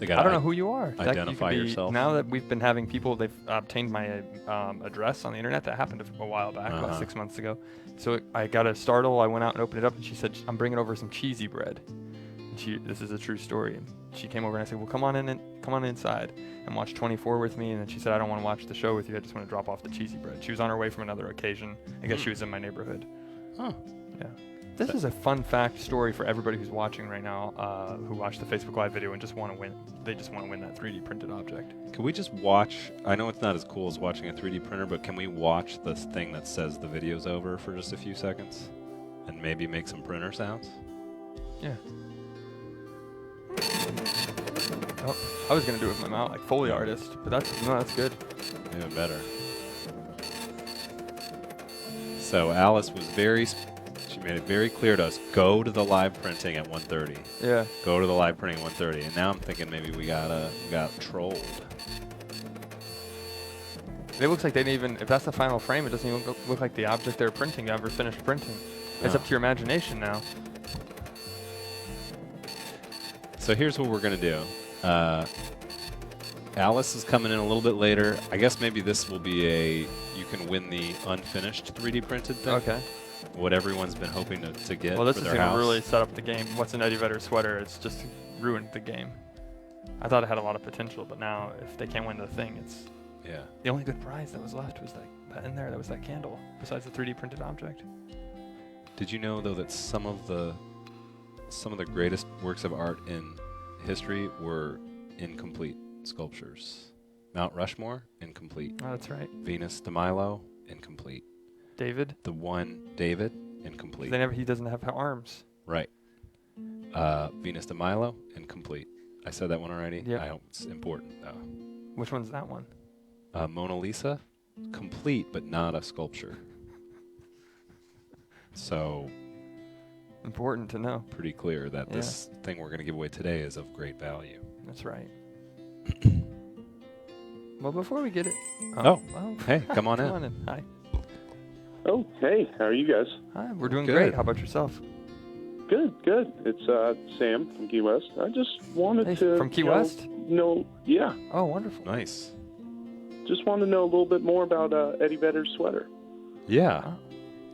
I don't know who you are. Identify yourself. Now that we've been having people, they've obtained my address on the internet. That happened a while back, about 6 months ago. So I got a startle. I went out and opened it up, and she said, "I'm bringing over some cheesy bread." And this is a true story. And she came over, and I said, "Well, come on inside and watch 24 with me." And then she said, "I don't want to watch the show with you. I just want to drop off the cheesy bread." She was on her way from another occasion. I guess she was in my neighborhood. Huh. Yeah. This is a fun fact story for everybody who's watching right now, who watched the Facebook Live video and just want to win. They just want to win that 3D printed object. Can we just watch? I know it's not as cool as watching a 3D printer, but can we watch this thing that says the video's over for just a few seconds, and maybe make some printer sounds? Yeah. Oh, I was gonna do it with my mouth, like Foley artist, but that's good. Even better. So Alice was she made it very clear to us, go to the live printing at 1:30. Yeah. Go to the live printing at 1:30. And now I'm thinking maybe we got trolled. It looks like they didn't even, if that's the final frame, it doesn't even look like the object they're printing ever finished printing. It's up to your imagination now. So here's what we're going to do. Alice is coming in a little bit later. I guess maybe this will be you can win the unfinished 3D printed thing. Okay. What everyone's been hoping to get Well, this for is their going to house. really set up the game. What's an Eddie Vedder sweater? It's just ruined the game. I thought it had a lot of potential, but now if they can't win the thing, it's... Yeah. The only good prize that was left was that in there. That was that candle, besides the 3D printed object. Did you know, though, that some of the greatest works of art in history were incomplete sculptures? Mount Rushmore, incomplete. Oh, that's right. Venus de Milo, incomplete. David? The one David, incomplete. He doesn't have arms. Right. Venus de Milo, incomplete. I said that one already? Yeah. I hope it's important, though. Which one's that one? Mona Lisa, complete, but not a sculpture. So... Important to know. Pretty clear that this thing we're going to give away today is of great value. That's right. Well, before we get it... Hey, come on in. Come on in. Hi. Oh, hey, how are you guys? Hi, we're doing Good. great. How about yourself? Good. It's Sam from Key West. I just wanted to... From Key West? Yeah. Oh, wonderful. Nice. Just wanted to know a little bit more about Eddie Vedder's sweater. Yeah. Oh.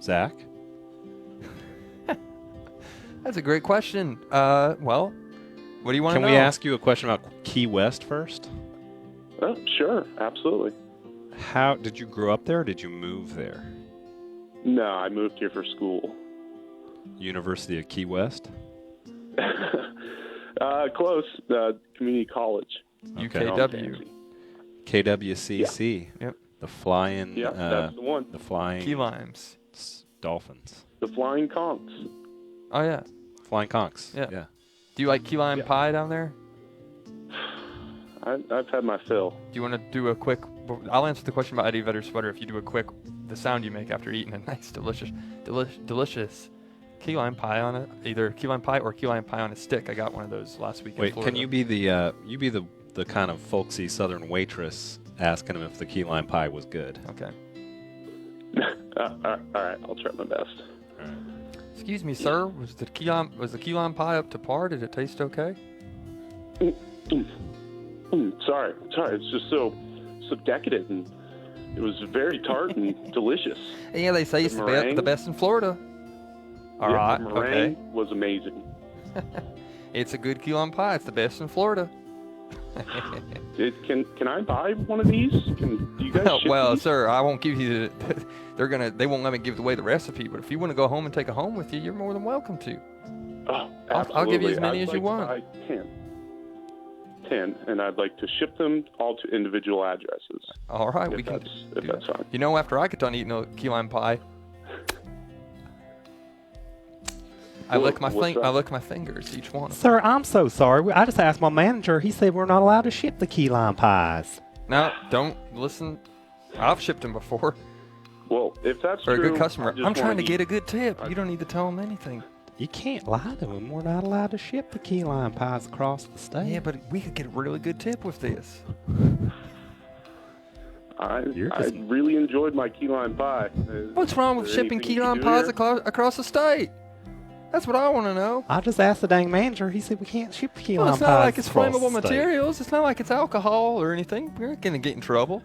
Zach? That's a great question. Well, what do you want to know? Can we ask you a question about Key West first? Oh, sure, absolutely. How did you grow up there or did you move there? No, I moved here for school. University of Key West? Close, community college. Okay. UKW. KWCC. Yeah. Yep. The flying... Yeah, that's the one. The flying... Key limes. Dolphins. The Flying Conchs. Oh, yeah. Flying conchs. Yeah. Yeah. Do you like key lime pie down there? I've had my fill. Do you want to do a quick... I'll answer the question about Eddie Vedder's sweater if you do a quick... The sound you make after eating a nice, delicious key lime pie on it. Either key lime pie or key lime pie on a stick. I got one of those last week in Wait, Florida. can you be the the kind of folksy Southern waitress asking him if the key lime pie was good. Okay. All right, I'll try my best. All right. Excuse me, sir. Was the key lime pie up to par? Did it taste okay? Sorry. It's just so decadent, and it was very tart and delicious. Yeah, they say it's the best in Florida. All Yeah, right. the Okay. meringue was amazing. It's a good key lime pie. It's the best in Florida. Can I buy one of these? Do you guys ship Well, these? sir, I won't give you they won't let me give away the recipe, but if you want to go home and take it home with you, you're more than welcome to. Oh, I'll give you as absolutely. many I'd as you like want. to buy 10, and I'd like to ship them all to individual addresses. All right, If we can. that's do fine. that. You know, after I get done eating a key lime pie, I lick my what's that? I lick my fingers, each one. Sir, I'm so sorry. I just asked my manager. He said we're not allowed to ship the key lime pies. No, don't listen. I've shipped them before. Well, if that's For a true, good customer. I just I'm trying wanna to get eat. a good tip. You don't need to tell them anything. You can't lie to him. We're not allowed to ship the key lime pies across the state. Yeah, but we could get a really good tip with this. I just- really enjoyed my key lime pie. What's wrong with Is there shipping anything key you lime can do pies here? across the state? That's what I want to know. I just asked the dang manager. He said we can't ship key Well, lime it's pies not like it's across flammable the state. materials. It's not like it's alcohol or anything. We're not going to get in trouble.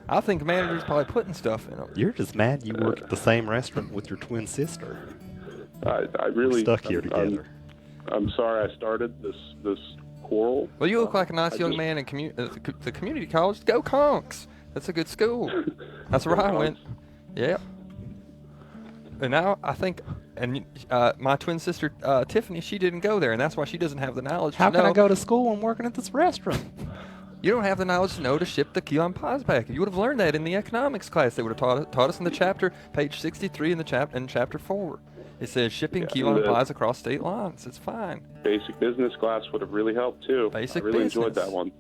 I think the manager's probably putting stuff in them. You're just mad you work at the same restaurant with your twin sister. I really We're stuck here together. I'm sorry I started this quarrel. Well, you look like a nice I young just- man in the community college. Go Conks. That's a good school. That's where I went. Yeah. And now I think, and my twin sister Tiffany, she didn't go there, and that's why she doesn't have the knowledge. How to can know. I go to school when working at this restaurant? You don't have the knowledge to know to ship the key lime pies back. You would have learned that in the economics class. They would have taught us in the chapter, page 63 in chapter 4. It says shipping key lime pies across state lines. It's fine. Basic business class would have really helped too. Basic I really enjoyed business. that one.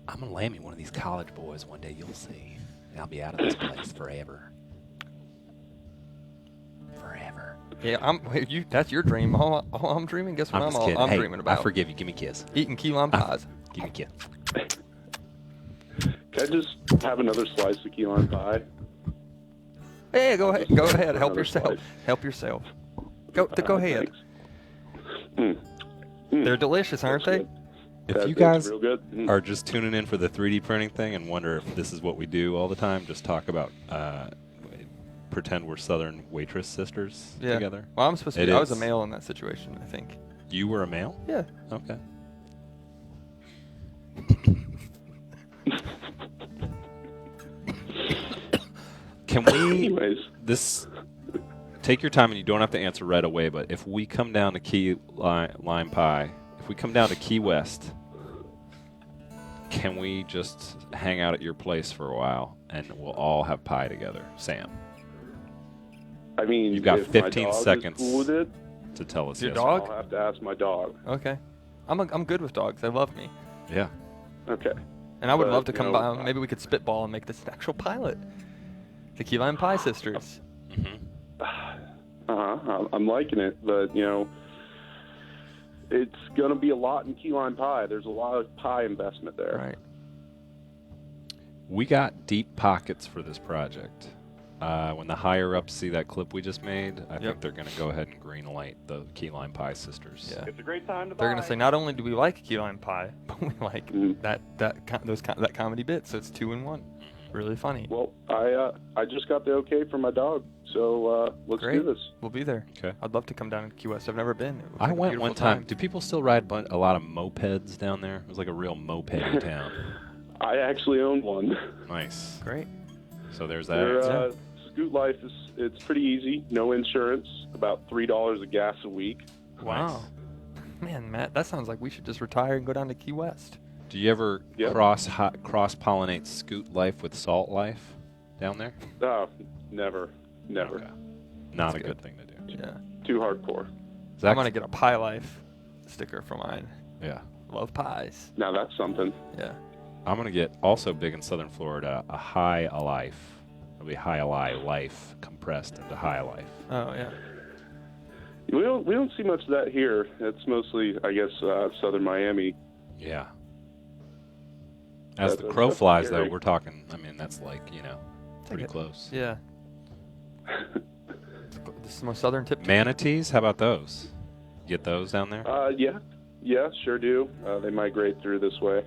I'm gonna land me one of these college boys one day. You'll see. And I'll be out of this place forever. Forever. Yeah, that's your dream. All I'm dreaming. Guess what I'm just kidding. I'm Hey, dreaming about? I forgive you. Give me a kiss. Eating key lime pies. Give me a kiss. Can I just have another slice of key lime pie? Hey, go ahead. Go ahead. Help Another yourself. slice. Help yourself. Go ahead. Thanks. They're delicious, aren't they? If That- you that's guys real good. are just tuning in for the 3D printing thing and wonder if this is what we do all the time, just talk about, pretend we're Southern waitress sisters Yeah. together. Well, I'm supposed to. It Be, I was a is. male in that situation, I think. You were a male? Yeah. Okay. Can we Anyways, take your time and you don't have to answer right away, but if we come down to Key Lime Pie, if we come down to Key West, can we just hang out at your place for a while and we'll all have pie together? Sam, I mean, you've got if my 15 dog is seconds cool with it, to tell us Your yes. dog? I'll have to ask my dog. Okay. I'm good with dogs. They love me. Yeah. Okay. And I would But, love to you come know, by. Maybe we could spitball and make this an actual pilot. The Key Lime Pie Sisters. I'm liking it, but it's gonna be a lot in key lime pie. There's a lot of pie investment there. Right. We got deep pockets for this project. When the higher ups see that clip we just made, I think they're going to go ahead and green light the Key Lime Pie Sisters. Yeah. It's a great time to They're buy. gonna say not only do we like Key Lime Pie, but we like that comedy bit. So it's 2 in 1. Really funny. Well, I just got the okay from my dog, so let's Great. do this. We'll be there. Okay. I'd love to come down to Key West. I've never been. It looks I like a went beautiful one time. Do people still ride a lot of mopeds down there? It was like a real moped town. I actually own one. Nice. Great. So there's Their, that. Scoot life it's pretty easy. No insurance. About $3 of gas a week. Wow. Man, Matt, that sounds like we should just retire and go down to Key West. Do you ever Yep. cross pollinate Scoot life with Salt life down there? Oh, never. Okay. Not That's a good good. thing to do. Yeah. Too hardcore. Zach? I'm gonna get a Pie Life sticker for mine. Yeah. Love pies. Now that's something. Yeah. I'm gonna get also big in Southern Florida a High Alife. It'll be High Alive life compressed into High Life. Oh yeah. We don't see much of that here. It's mostly, I guess, southern Miami. Yeah. As the crow flies, though, we're talking. I mean, that's like pretty close. Yeah. This is the most southern tip. Manatees? How about those? Get those down there? Yeah, sure do. They migrate through this way.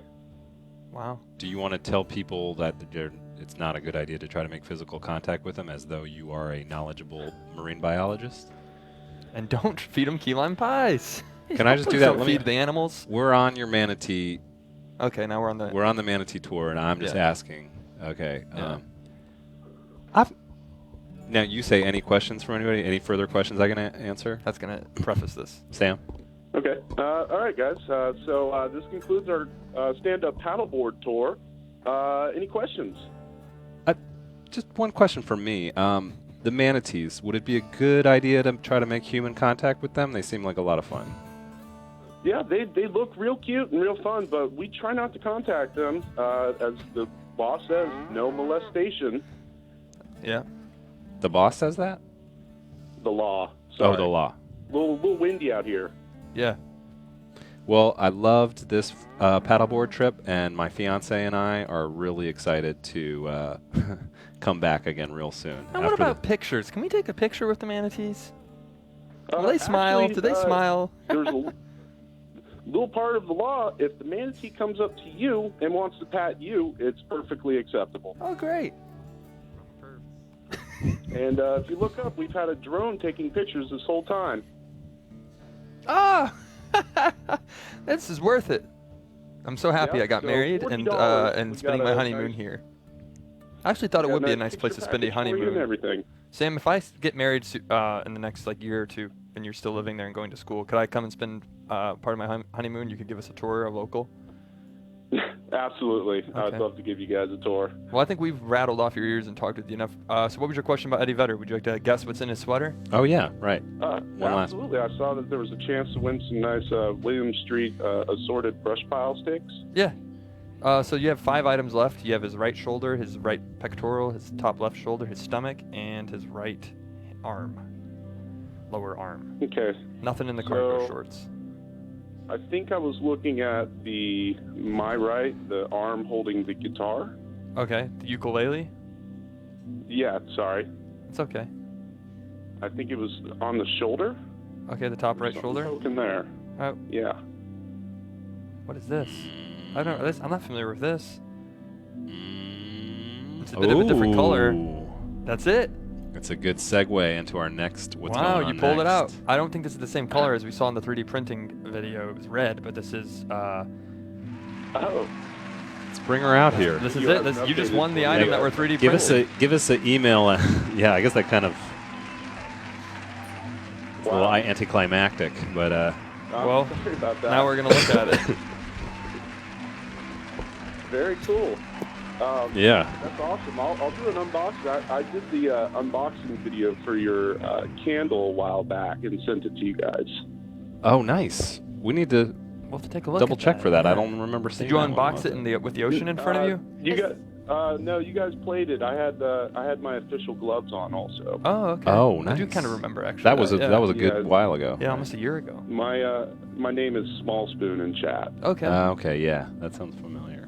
Wow. Do you want to tell people that it's not a good idea to try to make physical contact with them, as though you are a knowledgeable marine biologist? And don't feed them key lime pies. Can I just do Please that? Don't feed the animals. We're on your manatee. Okay, now we're on the manatee tour, and I'm just asking. Okay. Yeah. Now you say any questions from anybody? Any further questions I can answer? That's gonna preface this. Sam. Okay. All right, guys. So this concludes our stand-up paddleboard tour. Any questions? Just one question from me. The manatees, would it be a good idea to try to make human contact with them? They seem like a lot of fun. Yeah, they look real cute and real fun, but we try not to contact them. As the boss says, no molestation. Yeah. The boss says that? The law. Sorry. Oh, the law. A little windy out here. Yeah. Well, I loved this paddleboard trip, and my fiance and I are really excited to come back again real soon. Now, what about pictures? Can we take a picture with the manatees? Will they smile? Actually, Do they smile? There's a little part of the law. If the manatee comes up to you and wants to pat you, it's perfectly acceptable. Oh, great. And if you look up, we've had a drone taking pictures this whole time. Ah! This is worth it. I'm so happy I got married and spending my honeymoon here. I actually thought it would be a nice place to spend a honeymoon. And everything. Sam, if I get married in the next year or two, and you're still living there and going to school, could I come and spend part of my honeymoon? You could give us a tour of local. Absolutely. I'd love to give you guys a tour. Well, I think we've rattled off your ears and talked with you enough. So what was your question about Eddie Vedder? Would you like to guess what's in his sweater? Oh, yeah, right. Absolutely. I saw that there was a chance to win some nice William Street assorted brush pile sticks. Yeah. So you have 5 items left. You have his right shoulder, his right pectoral, his top left shoulder, his stomach, and his right arm. Lower arm. Okay. Nothing in the cargo shorts. I think I was looking at my right, the arm holding the guitar. Okay. The ukulele? Yeah, sorry. It's okay. I think it was on the shoulder. Okay, the top right shoulder? Poking there. Yeah. What is this? I don't know. I'm not familiar with this. It's a bit of a different color. That's it. It's a good segue into our next. What's going on Wow, you pulled it out. next. I don't think this is the same color as we saw in the 3D printing video. It was red, but this is. Oh. Let's bring her out here. This is it. You just won the item that we're 3D Give printed. give us an email. Yeah, I guess that kind of. It's a little anticlimactic, but. Well, sorry about that. now we're gonna look at it. Very cool. Yeah. That's awesome. I'll do an unboxing. I did the unboxing video for your candle a while back and sent it to you guys. Oh, nice. We need to. We'll have to take a look. Double at check that. for that. I don't remember seeing. Did you that one. unbox it with the ocean in front of you? You got no. You guys played it. I had my official gloves on also. Oh, okay. Oh, nice. I do kind of remember actually. That was a Yeah. good while ago. Yeah, almost a year ago. My name is Small Spoon in chat. Okay. Okay, yeah, that sounds familiar.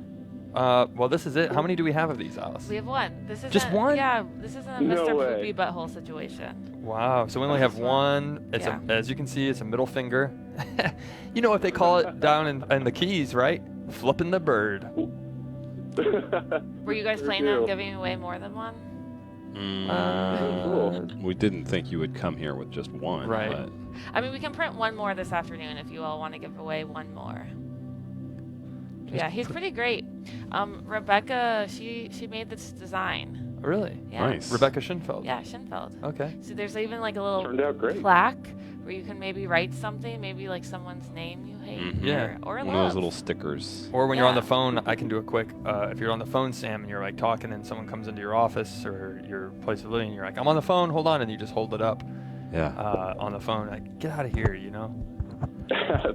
Well, this is it. How many do we have of these, Alice? We have one. This is Just one? Yeah, this isn't a No Mr. way. Poopy Butthole situation. Wow. So we only have one. It's Yeah. as you can see, it's a middle finger. You know what they call it down in the Keys, right? Flipping the bird. Were you guys planning on giving away more than one? We didn't think you would come here with just one. Right. But I mean, we can print one more this afternoon if you all want to give away one more. Yeah, he's pretty great. Rebecca, she made this design. Really? Yeah. Nice. Rebecca Schinfeld. Yeah, Schinfeld. Okay. So there's even like a little Turned out great. plaque where you can maybe write something, maybe like someone's name you hate Yeah. or one love. of those little stickers. Or when you're on Yeah. the phone, I can do a quick. If you're on the phone, Sam, and you're like talking, and someone comes into your office or your place of living, and you're like, "I'm on the phone. Hold on," and you just hold it up. Yeah. On the phone, like, get out of here, you know.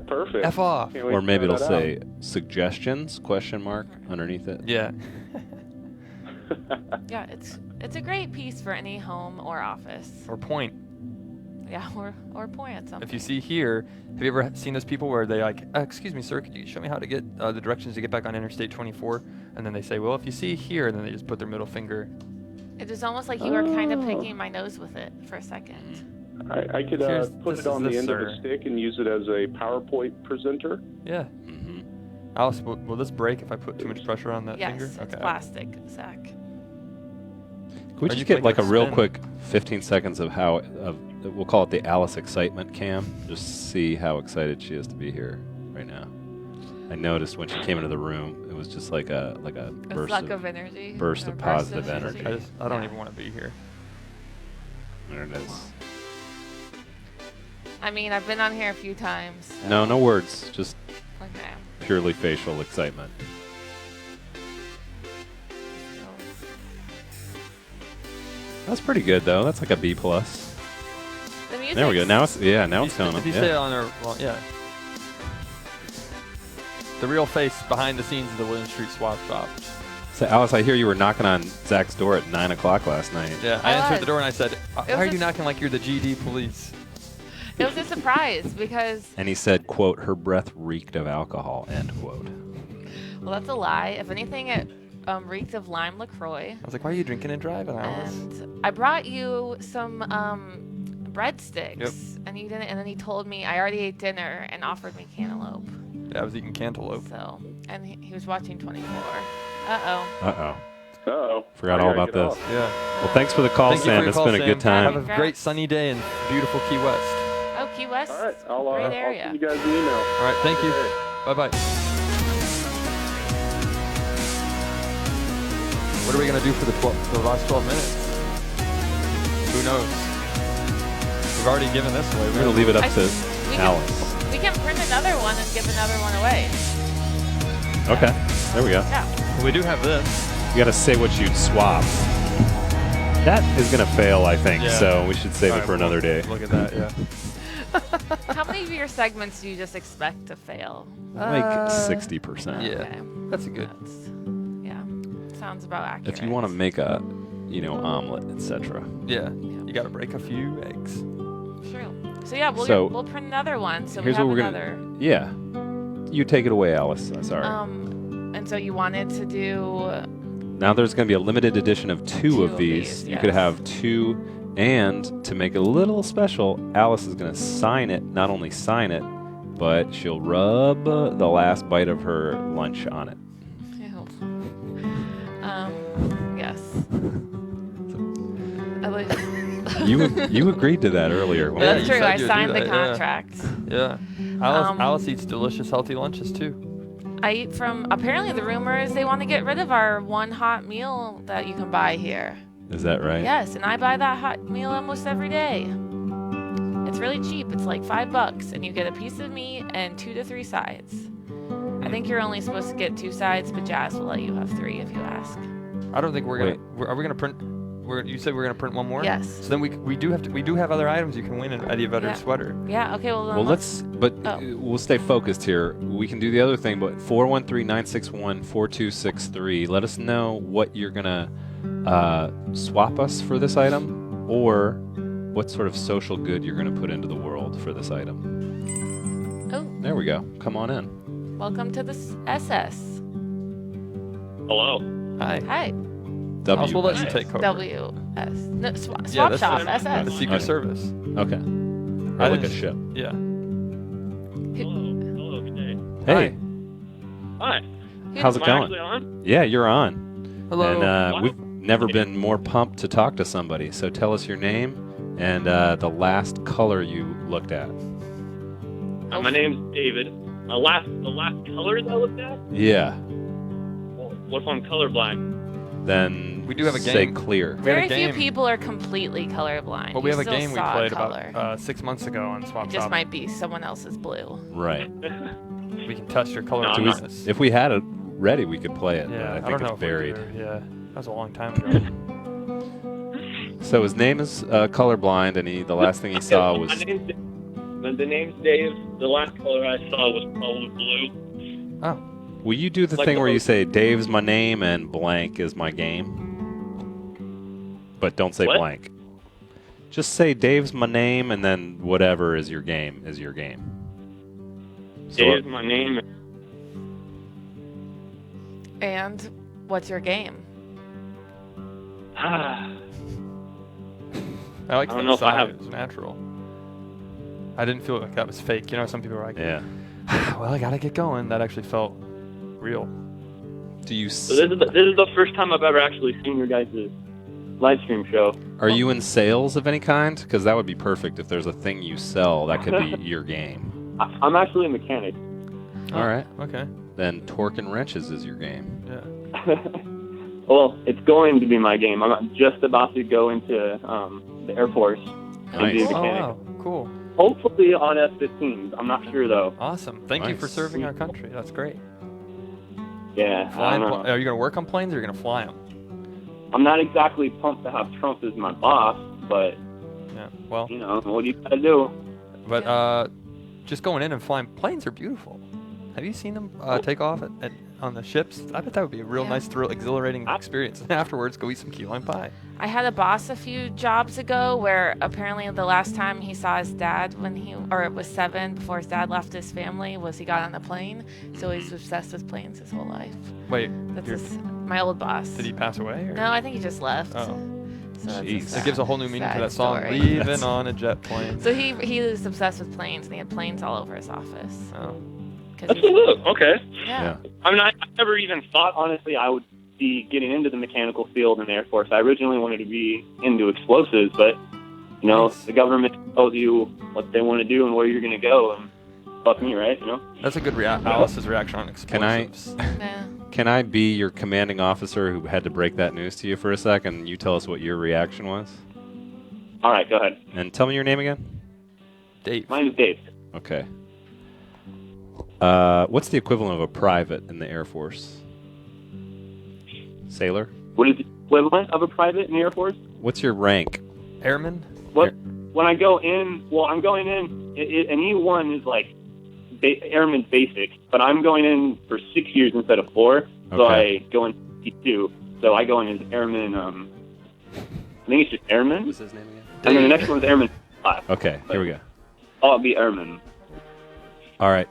Perfect. F off. Can't wait Or to maybe try it'll that out. say suggestions ? Underneath it. Yeah. Yeah, it's a great piece for any home or office. Or point. Yeah, or point at something. If you see here, have you ever seen those people where they like, excuse me, sir, could you show me how to get the directions to get back on Interstate 24? and then they say, well, if you see here, and then they just put their middle finger. It was almost like you were kind of picking my nose with it for a second. I could put it on the end of a stick and use it as a PowerPoint presenter. Yeah. Alice, will this break if I put too much pressure on that finger? Yes, it's plastic, Zach. Can we just get like a real quick 15 seconds of how, we'll call it the Alice excitement cam, just see how excited she is to be here right now. I noticed when she came into the room, it was just like a burst of energy. Burst of positive energy. I don't even want to be here. There it is. I mean, I've been on here a few times. So. No words, just Okay. purely facial excitement. That's pretty good though. That's like a B+. The There we go. Now it's going If up. you say it on there, well, yeah. The real face behind the scenes of the William Street Swap Shop. So Alice, I hear you were knocking on Zach's door at 9 o'clock last night. Yeah, I answered the door and I said, "Why are you knocking like you're the GD police?" It was a surprise because. And he said, "quote her breath reeked of alcohol." End quote. Well, that's a lie. If anything, it reeked of lime LaCroix. I was like, "Why are you drinking and driving, Alice?" And I brought you some breadsticks, and you didn't. And then he told me I already ate dinner and offered me cantaloupe. Yeah, I was eating cantaloupe. So, and he was watching 24. Forgot all about this. Yeah. Well, thanks for the call, Thank you Sam. for your It's call, been a Sam. good time. Have a great sunny day in beautiful Key West. Oh, Key West. All right, I'll great area. send you guys an email. All right, thank you. Bye-bye. What are we going to do for the last 12 minutes? Who knows? We've already given this away. We're going to leave it up to Alice. We can print another one and give another one away. Okay, there we go. Yeah. Well, we do have this. You got to say what you'd swap. That is going to fail, I think, so we should save it for another day. Look at that, yeah. How many of your segments do you just expect to fail? Like 60%. Yeah, Okay. that's a good. Sounds about accurate. If you want to make a, omelet, etc. Yeah, you got to break a few eggs. True. So yeah, we'll print another one. So here's we have what we're another. gonna. Yeah. You take it away, Alice. Sorry. And so you wanted to do. Now there's going to be a limited edition of two of these. You could have two, and to make it a little special, Alice is going to sign it. Not only sign it, but she'll rub the last bite of her lunch on it. Yes. You agreed to that earlier. That's true. I signed the contract. Yeah. Alice eats delicious, healthy lunches too. I eat from. Apparently, the rumor is they want to get rid of our one hot meal that you can buy here. Is that right? Yes, and I buy that hot meal almost every day. It's really cheap. It's like $5, and you get a piece of meat and 2 to 3 sides. I think you're only supposed to get 2 sides, but Jazz will let you have 3 if you ask. I don't think we're gonna. Are we gonna print? You said we're gonna print one more. Yes. So then we do have other items you can win in Eddie Vedder's sweater. Yeah. Okay. Well, then we'll stay focused here. We can do the other thing, but 413-961-4263. Let us know what you're gonna swap us for this item, or what sort of social good you're gonna put into the world for this item. Oh. There we go. Come on in. Welcome to the SS. Hello. Hi. Hi. I'll let you take over. WS. No, swap shop. SS. The Secret Service. Okay. Or like a ship. Yeah. Hello, good day. Hey. Hi. How's it Am I going? actually on? Yeah, you're on. Hello. And we've never been more pumped to talk to somebody. So tell us your name and the last color you looked at. My name's David. The last colors I looked at? Yeah. Well, what if I'm colorblind? Then we do have a say game. clear. Very few people are completely colorblind. Well, we You have a still game we saw played color. about 6 months ago on Swap It just Shop. might be someone else's blue. Right. We can test your color. If we had it ready, we could play it. Yeah, but I don't think know it's if we buried. do. Yeah, that was a long time ago. So his name is colorblind, and the last thing he saw was. The name's Dave. The last color I saw was probably blue. Oh. Will you do the Like thing the where you ocean. say Dave's my name and blank is my game? But don't say What? blank. Just say Dave's my name and then whatever is your game is your game. So Dave's my name. And What's your game? I like I don't the know if I side. have- It was natural. I didn't feel like that was fake. You know, some people are like, Yeah. well, I gotta get going. That actually felt real. Do you? So this is the first time I've ever actually seen your guys' live stream show. Are you in sales of any kind? Because that would be perfect. If there's a thing you sell, that could be your game. I'm actually a mechanic. All right. Okay. Then torque and wrenches is your game. Yeah. Well, it's going to be my game. I'm just about to go into the Air Force and be a Nice. Oh, mechanic. wow. Cool. Hopefully on F-15s. I'm not sure though. Awesome. Thank you for Nice. serving our country. That's great. Yeah. I Flying don't know. are you gonna work on planes or are you gonna fly them? I'm not exactly pumped to have Trump as my boss, but Yeah. Well, you know, what do you gotta do? but just going in and flying planes are beautiful. Have you seen them take off on the ships? I bet that would be a real Yeah. nice, exhilarating experience. And afterwards, go eat some key lime pie. I had a boss a few jobs ago where apparently the last time he saw his dad it was 7 before his dad left his family was he got on a plane. So he's obsessed with planes his whole life. Wait, That's my old boss. did he pass away? Or? No, I think he just left. Oh. So that's Jeez. It gives a whole new meaning to sad that song, story. Leaving on a Jet Plane. So he was obsessed with planes and he had planes all over his office. Oh. 'Cause That's he- a look. Okay. yeah. I mean, I never even thought, honestly, I would be getting into the mechanical field in the Air Force. I originally wanted to be into explosives, but, you know, Nice. the government tells you what they want to do and where you're going to go, and fuck me, right? You know? That's a good Alice's reaction on Can I- explosives. Yeah. Can I be your commanding officer who had to break that news to you for a second, and you tell us what your reaction was? All right, go ahead. And tell me your name again. Dave. My name is Dave. Okay. What's the equivalent of a private in the Air Force? Sailor? What is the equivalent of a private in the Air Force? What's your rank? Airman? What? When I go in, well, I'm going in, an E1 is like Airman Basic, but I'm going in for 6 years instead of 4, so Okay. I go in E2. So I go in as Airman, I think it's just Airman, What's his name again? and then the next one's Airman 5. Okay, here we go. I'll be Airman. All right.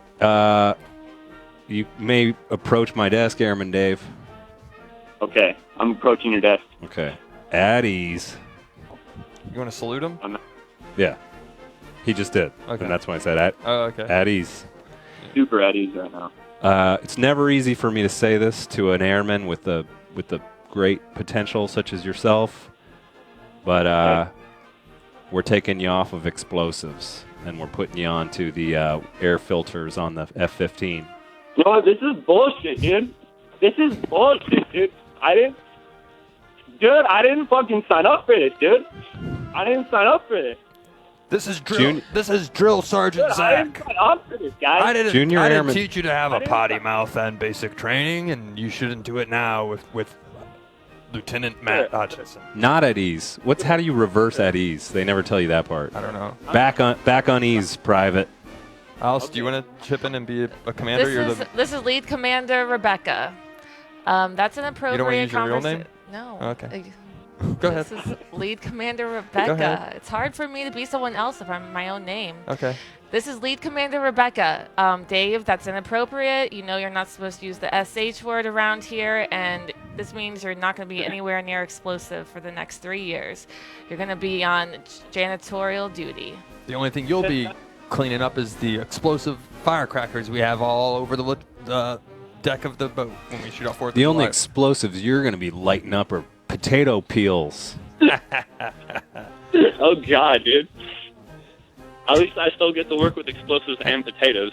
You may approach my desk, Airman Dave. Okay, I'm approaching your desk. Okay. At ease. You want to salute him? Yeah. He just did. Okay. And that's why I said Oh, okay. at ease. Super at ease right now. It's never easy for me to say this to an airman with the great potential such as yourself, but we're taking you off of explosives and we're putting you onto the air filters on the F-15. You know what? This is bullshit, dude. This is bullshit, dude. I didn't fucking sign up for this, dude. I didn't sign up for this. This is drill. This is drill Sergeant Dude, I didn't Zach. sign up for this, guys. I didn't Junior Airman. teach you to have I a didn't potty sign- mouth and basic training, and you shouldn't do it now with Lieutenant Matt Hutchison. Not at ease. How do you reverse at ease? They never tell you that part. I don't know. Back on ease, private. Alice, do you want to chip in and be a commander? This is Lead Commander Rebecca. That's an appropriate use your real conversa- name? No. Okay. Go ahead. This is Lead Commander ahead. Rebecca. It's hard for me to be someone else if I'm my own name. Okay. This is Lead Commander Rebecca. Dave, that's inappropriate. You know you're not supposed to use the SH word around here, and this means you're not going to be anywhere near explosive for the next 3 years. You're going to be on janitorial duty. The only thing you'll be cleaning up is the explosive firecrackers we have all over the deck of the boat when we shoot off 4th The of only July. explosives you're going to be lighting up are potato peels. Oh, God, dude. At least I still get to work with explosives and potatoes.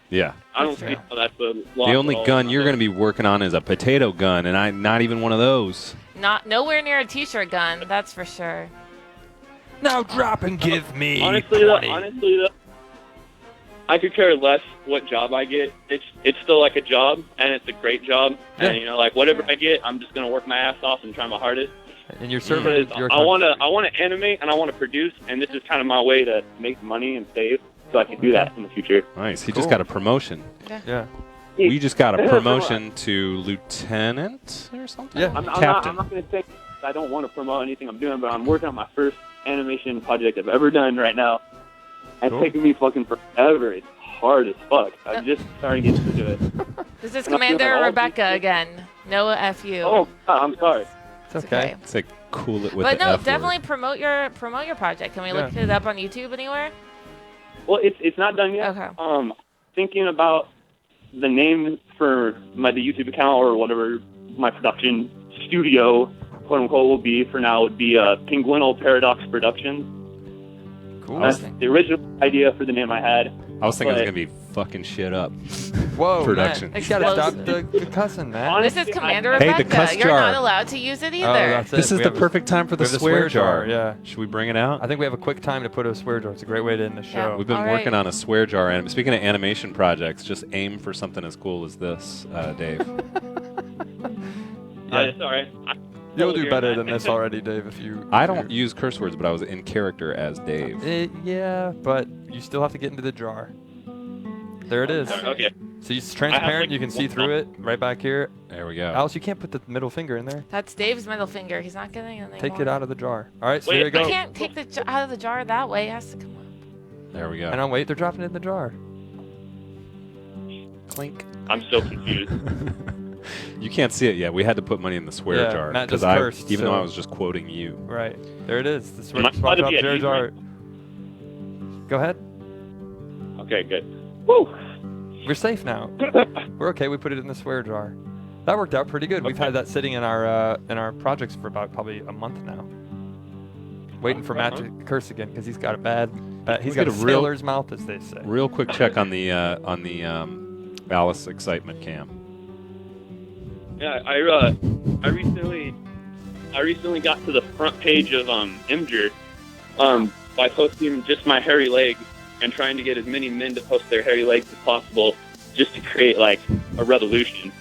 Yeah. I don't see how that's a loss The only at all. gun you're going to be working on is a potato gun, and I'm not even one of those. Nowhere near a t-shirt gun, that's for sure. Now drop and give me Honestly, 20. I could care less what job I get. It's still like a job, and it's a great job. Yeah. And you know, like whatever I get, I'm just gonna work my ass off and try my hardest. And you're serving Because your I want to animate and I want to produce, and this is kind of my way to make money and save, so I can do that in the future. Nice. He just Cool. got a promotion. Yeah. We just got a promotion to lieutenant or something? Yeah. I'm Captain. not going to say I don't want to promote anything I'm doing, but I'm working on my first animation project I've ever done right now. It's Cool. taking me fucking forever. It's hard as fuck. I'm just starting to get into it. This is And I'm doing Commander all Rebecca these- again. No FU. Oh, I'm sorry. It's okay. Say cool it with But the no, F word. definitely promote your project. Can we look it up on YouTube anywhere? Well, it's not done yet. Okay. Thinking about the name for the YouTube account or whatever my production studio, quote unquote, will be for now would be Penguinal Paradox Productions. Cool. That's the original idea for the name I had. I was thinking it was gonna be fucking shit up. Whoa, Production. Man. You gotta stop the cussing, man. This is Commander Hey, Rebecca. the cuss You're jar. not allowed to use it either. Oh, that's This it. is We the have perfect time for the we have swear jar. Yeah. Should we bring it out? I think we have a quick time to put a swear jar. It's a great way to end the show. We've been All working right. on a swear jar. And speaking of animation projects, just aim for something as cool as this, Dave. It's all right. You'll do better than this already, Dave. If you. I don't use curse words, but I was in character as Dave. Yeah, but you still have to get into the jar. There it is. Okay. So it's transparent. You can see through it right back here. There we go. Alice, you can't put the middle finger in there. That's Dave's middle finger. He's not getting it anymore. Take it out of the jar. All right, so Wait, here you go. You can't take the out of the jar that way. It has to come up. There we go. And wait, they're dropping it in the jar. Clink. I'm so confused. You can't see it yet. We had to put money in the swear Yeah, jar Matt because just cursed, even though so- I was just quoting you. Right. There it is. The Am I swap allowed to be drop a jar. dude, Go ahead. Okay, good. Woo! We're safe now. We're okay. We put it in the swear jar. That worked out pretty good. We've had that sitting in our projects for about probably a month now. Waiting for Matt to curse again because he's got a bad he's got a sailor's mouth, as they say. Real quick check on the Alice excitement cam. Yeah, I recently got to the front page of Imgur by posting just my hairy legs and trying to get as many men to post their hairy legs as possible just to create like a revolution.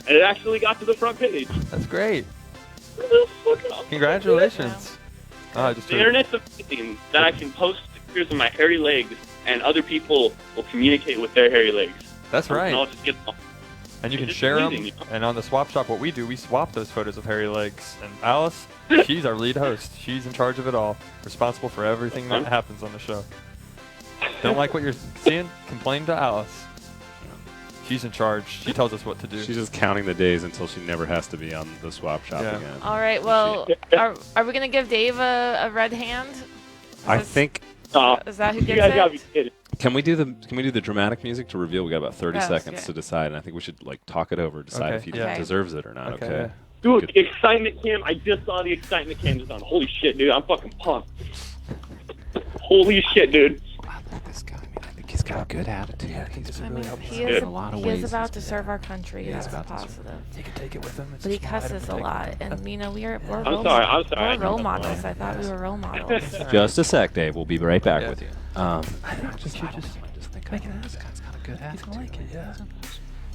And it actually got to the front page. That's great. Fucking awesome. Congratulations. Oh, I just The heard- internet's amazing that I can post pictures of my hairy legs and other people will communicate with their hairy legs. That's right. And I'll just get them. And you can It's share them. amazing, you know? And on the swap shop, what we do, we swap those photos of hairy legs. And Alice, she's our lead host. She's in charge of it all, responsible for everything that happens on the show. Don't like what you're seeing? Complain to Alice. She's in charge. She tells us what to do. She's just counting the days until she never has to be on the swap shop Yeah. again. All right. Well, are we gonna give Dave a red hand? I think. Is that who You gets guys it? gotta be kidding. Can we do the dramatic music to reveal? We got about 30 Oh, seconds okay. to decide, and I think we should like talk it over, decide Okay, if he yeah. deserves it or not. Okay, Okay. yeah. Dude, Good. the excitement cam, I just saw the excitement cam just on. Holy shit, dude, I'm fucking pumped. Holy shit, dude. This guy, I mean, I think he's got a good attitude. He's I mean, he in is, a lot of he is ways. about to serve our country. He is That's about to serve- positive. You can take it with him. It's But he just let him cusses a take it. lot, and you know we're I'm role sorry, models. I'm sorry. We're role models. I thought we were role models. Just a sec, Dave. We'll be right back Yeah. with you. I just think this guy's got a good attitude. gonna like it, yeah.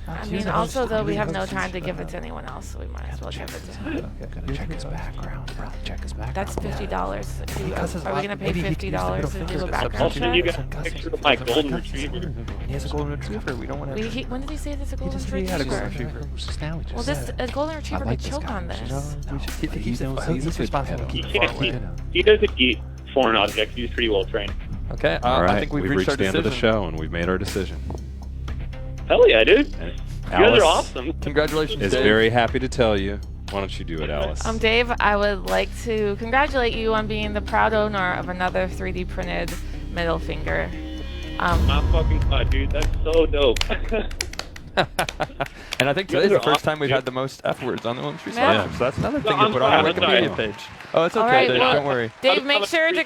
I mean, also though, we have no time to give it to anyone else, so we might as well give it to him. Gotta check his background. Probably check his background. That's $50. cusses a Are we lot. gonna pay Maybe he can use the $50 middle to finger do a to background I'll send you check? guys a picture of my golden retriever. And he has a golden retriever. We don't want to. When did he say there's a golden just said he had a golden retriever? retriever. Just now we just Well, this said a golden retriever like could this choke guy. on this. He's responsible to keep He, far he, away. he doesn't eat foreign objects. He's pretty well trained. Okay, All right. I think we've reached our the end of the decision. show, and we've made our decision. Hell yeah, dude. And You guys Alice are awesome. Congratulations, is Dave. very happy to tell you. Why don't you do it, Alice? Dave, I would like to congratulate you on being the proud owner of another 3D printed middle finger. My fucking god, dude. That's so dope. And I think today's the first time we've had the most F words on the Women's Street Yeah. Swap. So that's another No, thing to I'm put on our sorry, I'm Wikipedia page. Oh, it's All okay, right, Dave. well, Don't worry. Dave, make sure to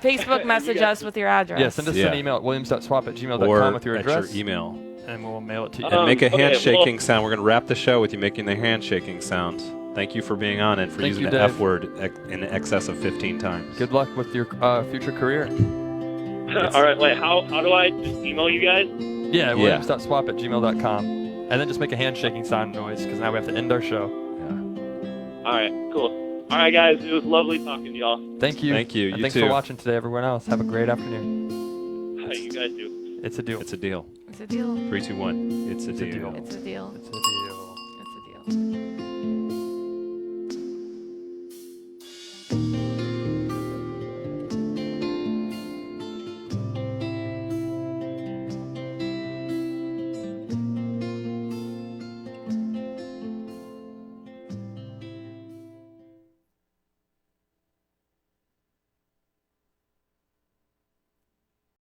Facebook message us with your address. Yeah, send us an email at williams.swap@gmail.com or with your at address. your email. And we'll mail it to you. And make a okay, handshaking well- sound. We're going to wrap the show with you making the handshaking sound. Thank you for being on and for Thank using you, the Dave. F word in excess of 15 times. Good luck with your future career. All right, wait. How do I just email you guys? Yeah, williams.swap@gmail.com. And then just make a handshaking sound noise, because now we have to end our show. All right, cool. All right, guys. It was lovely talking to y'all. Thank you. Thank you. And You thanks too. for watching today, everyone else. Have a great afternoon. How you guys do? It's a deal. It's a deal. It's a deal. 3, 2, 1. It's a It's a deal. deal. It's a deal. It's a deal. It's a deal.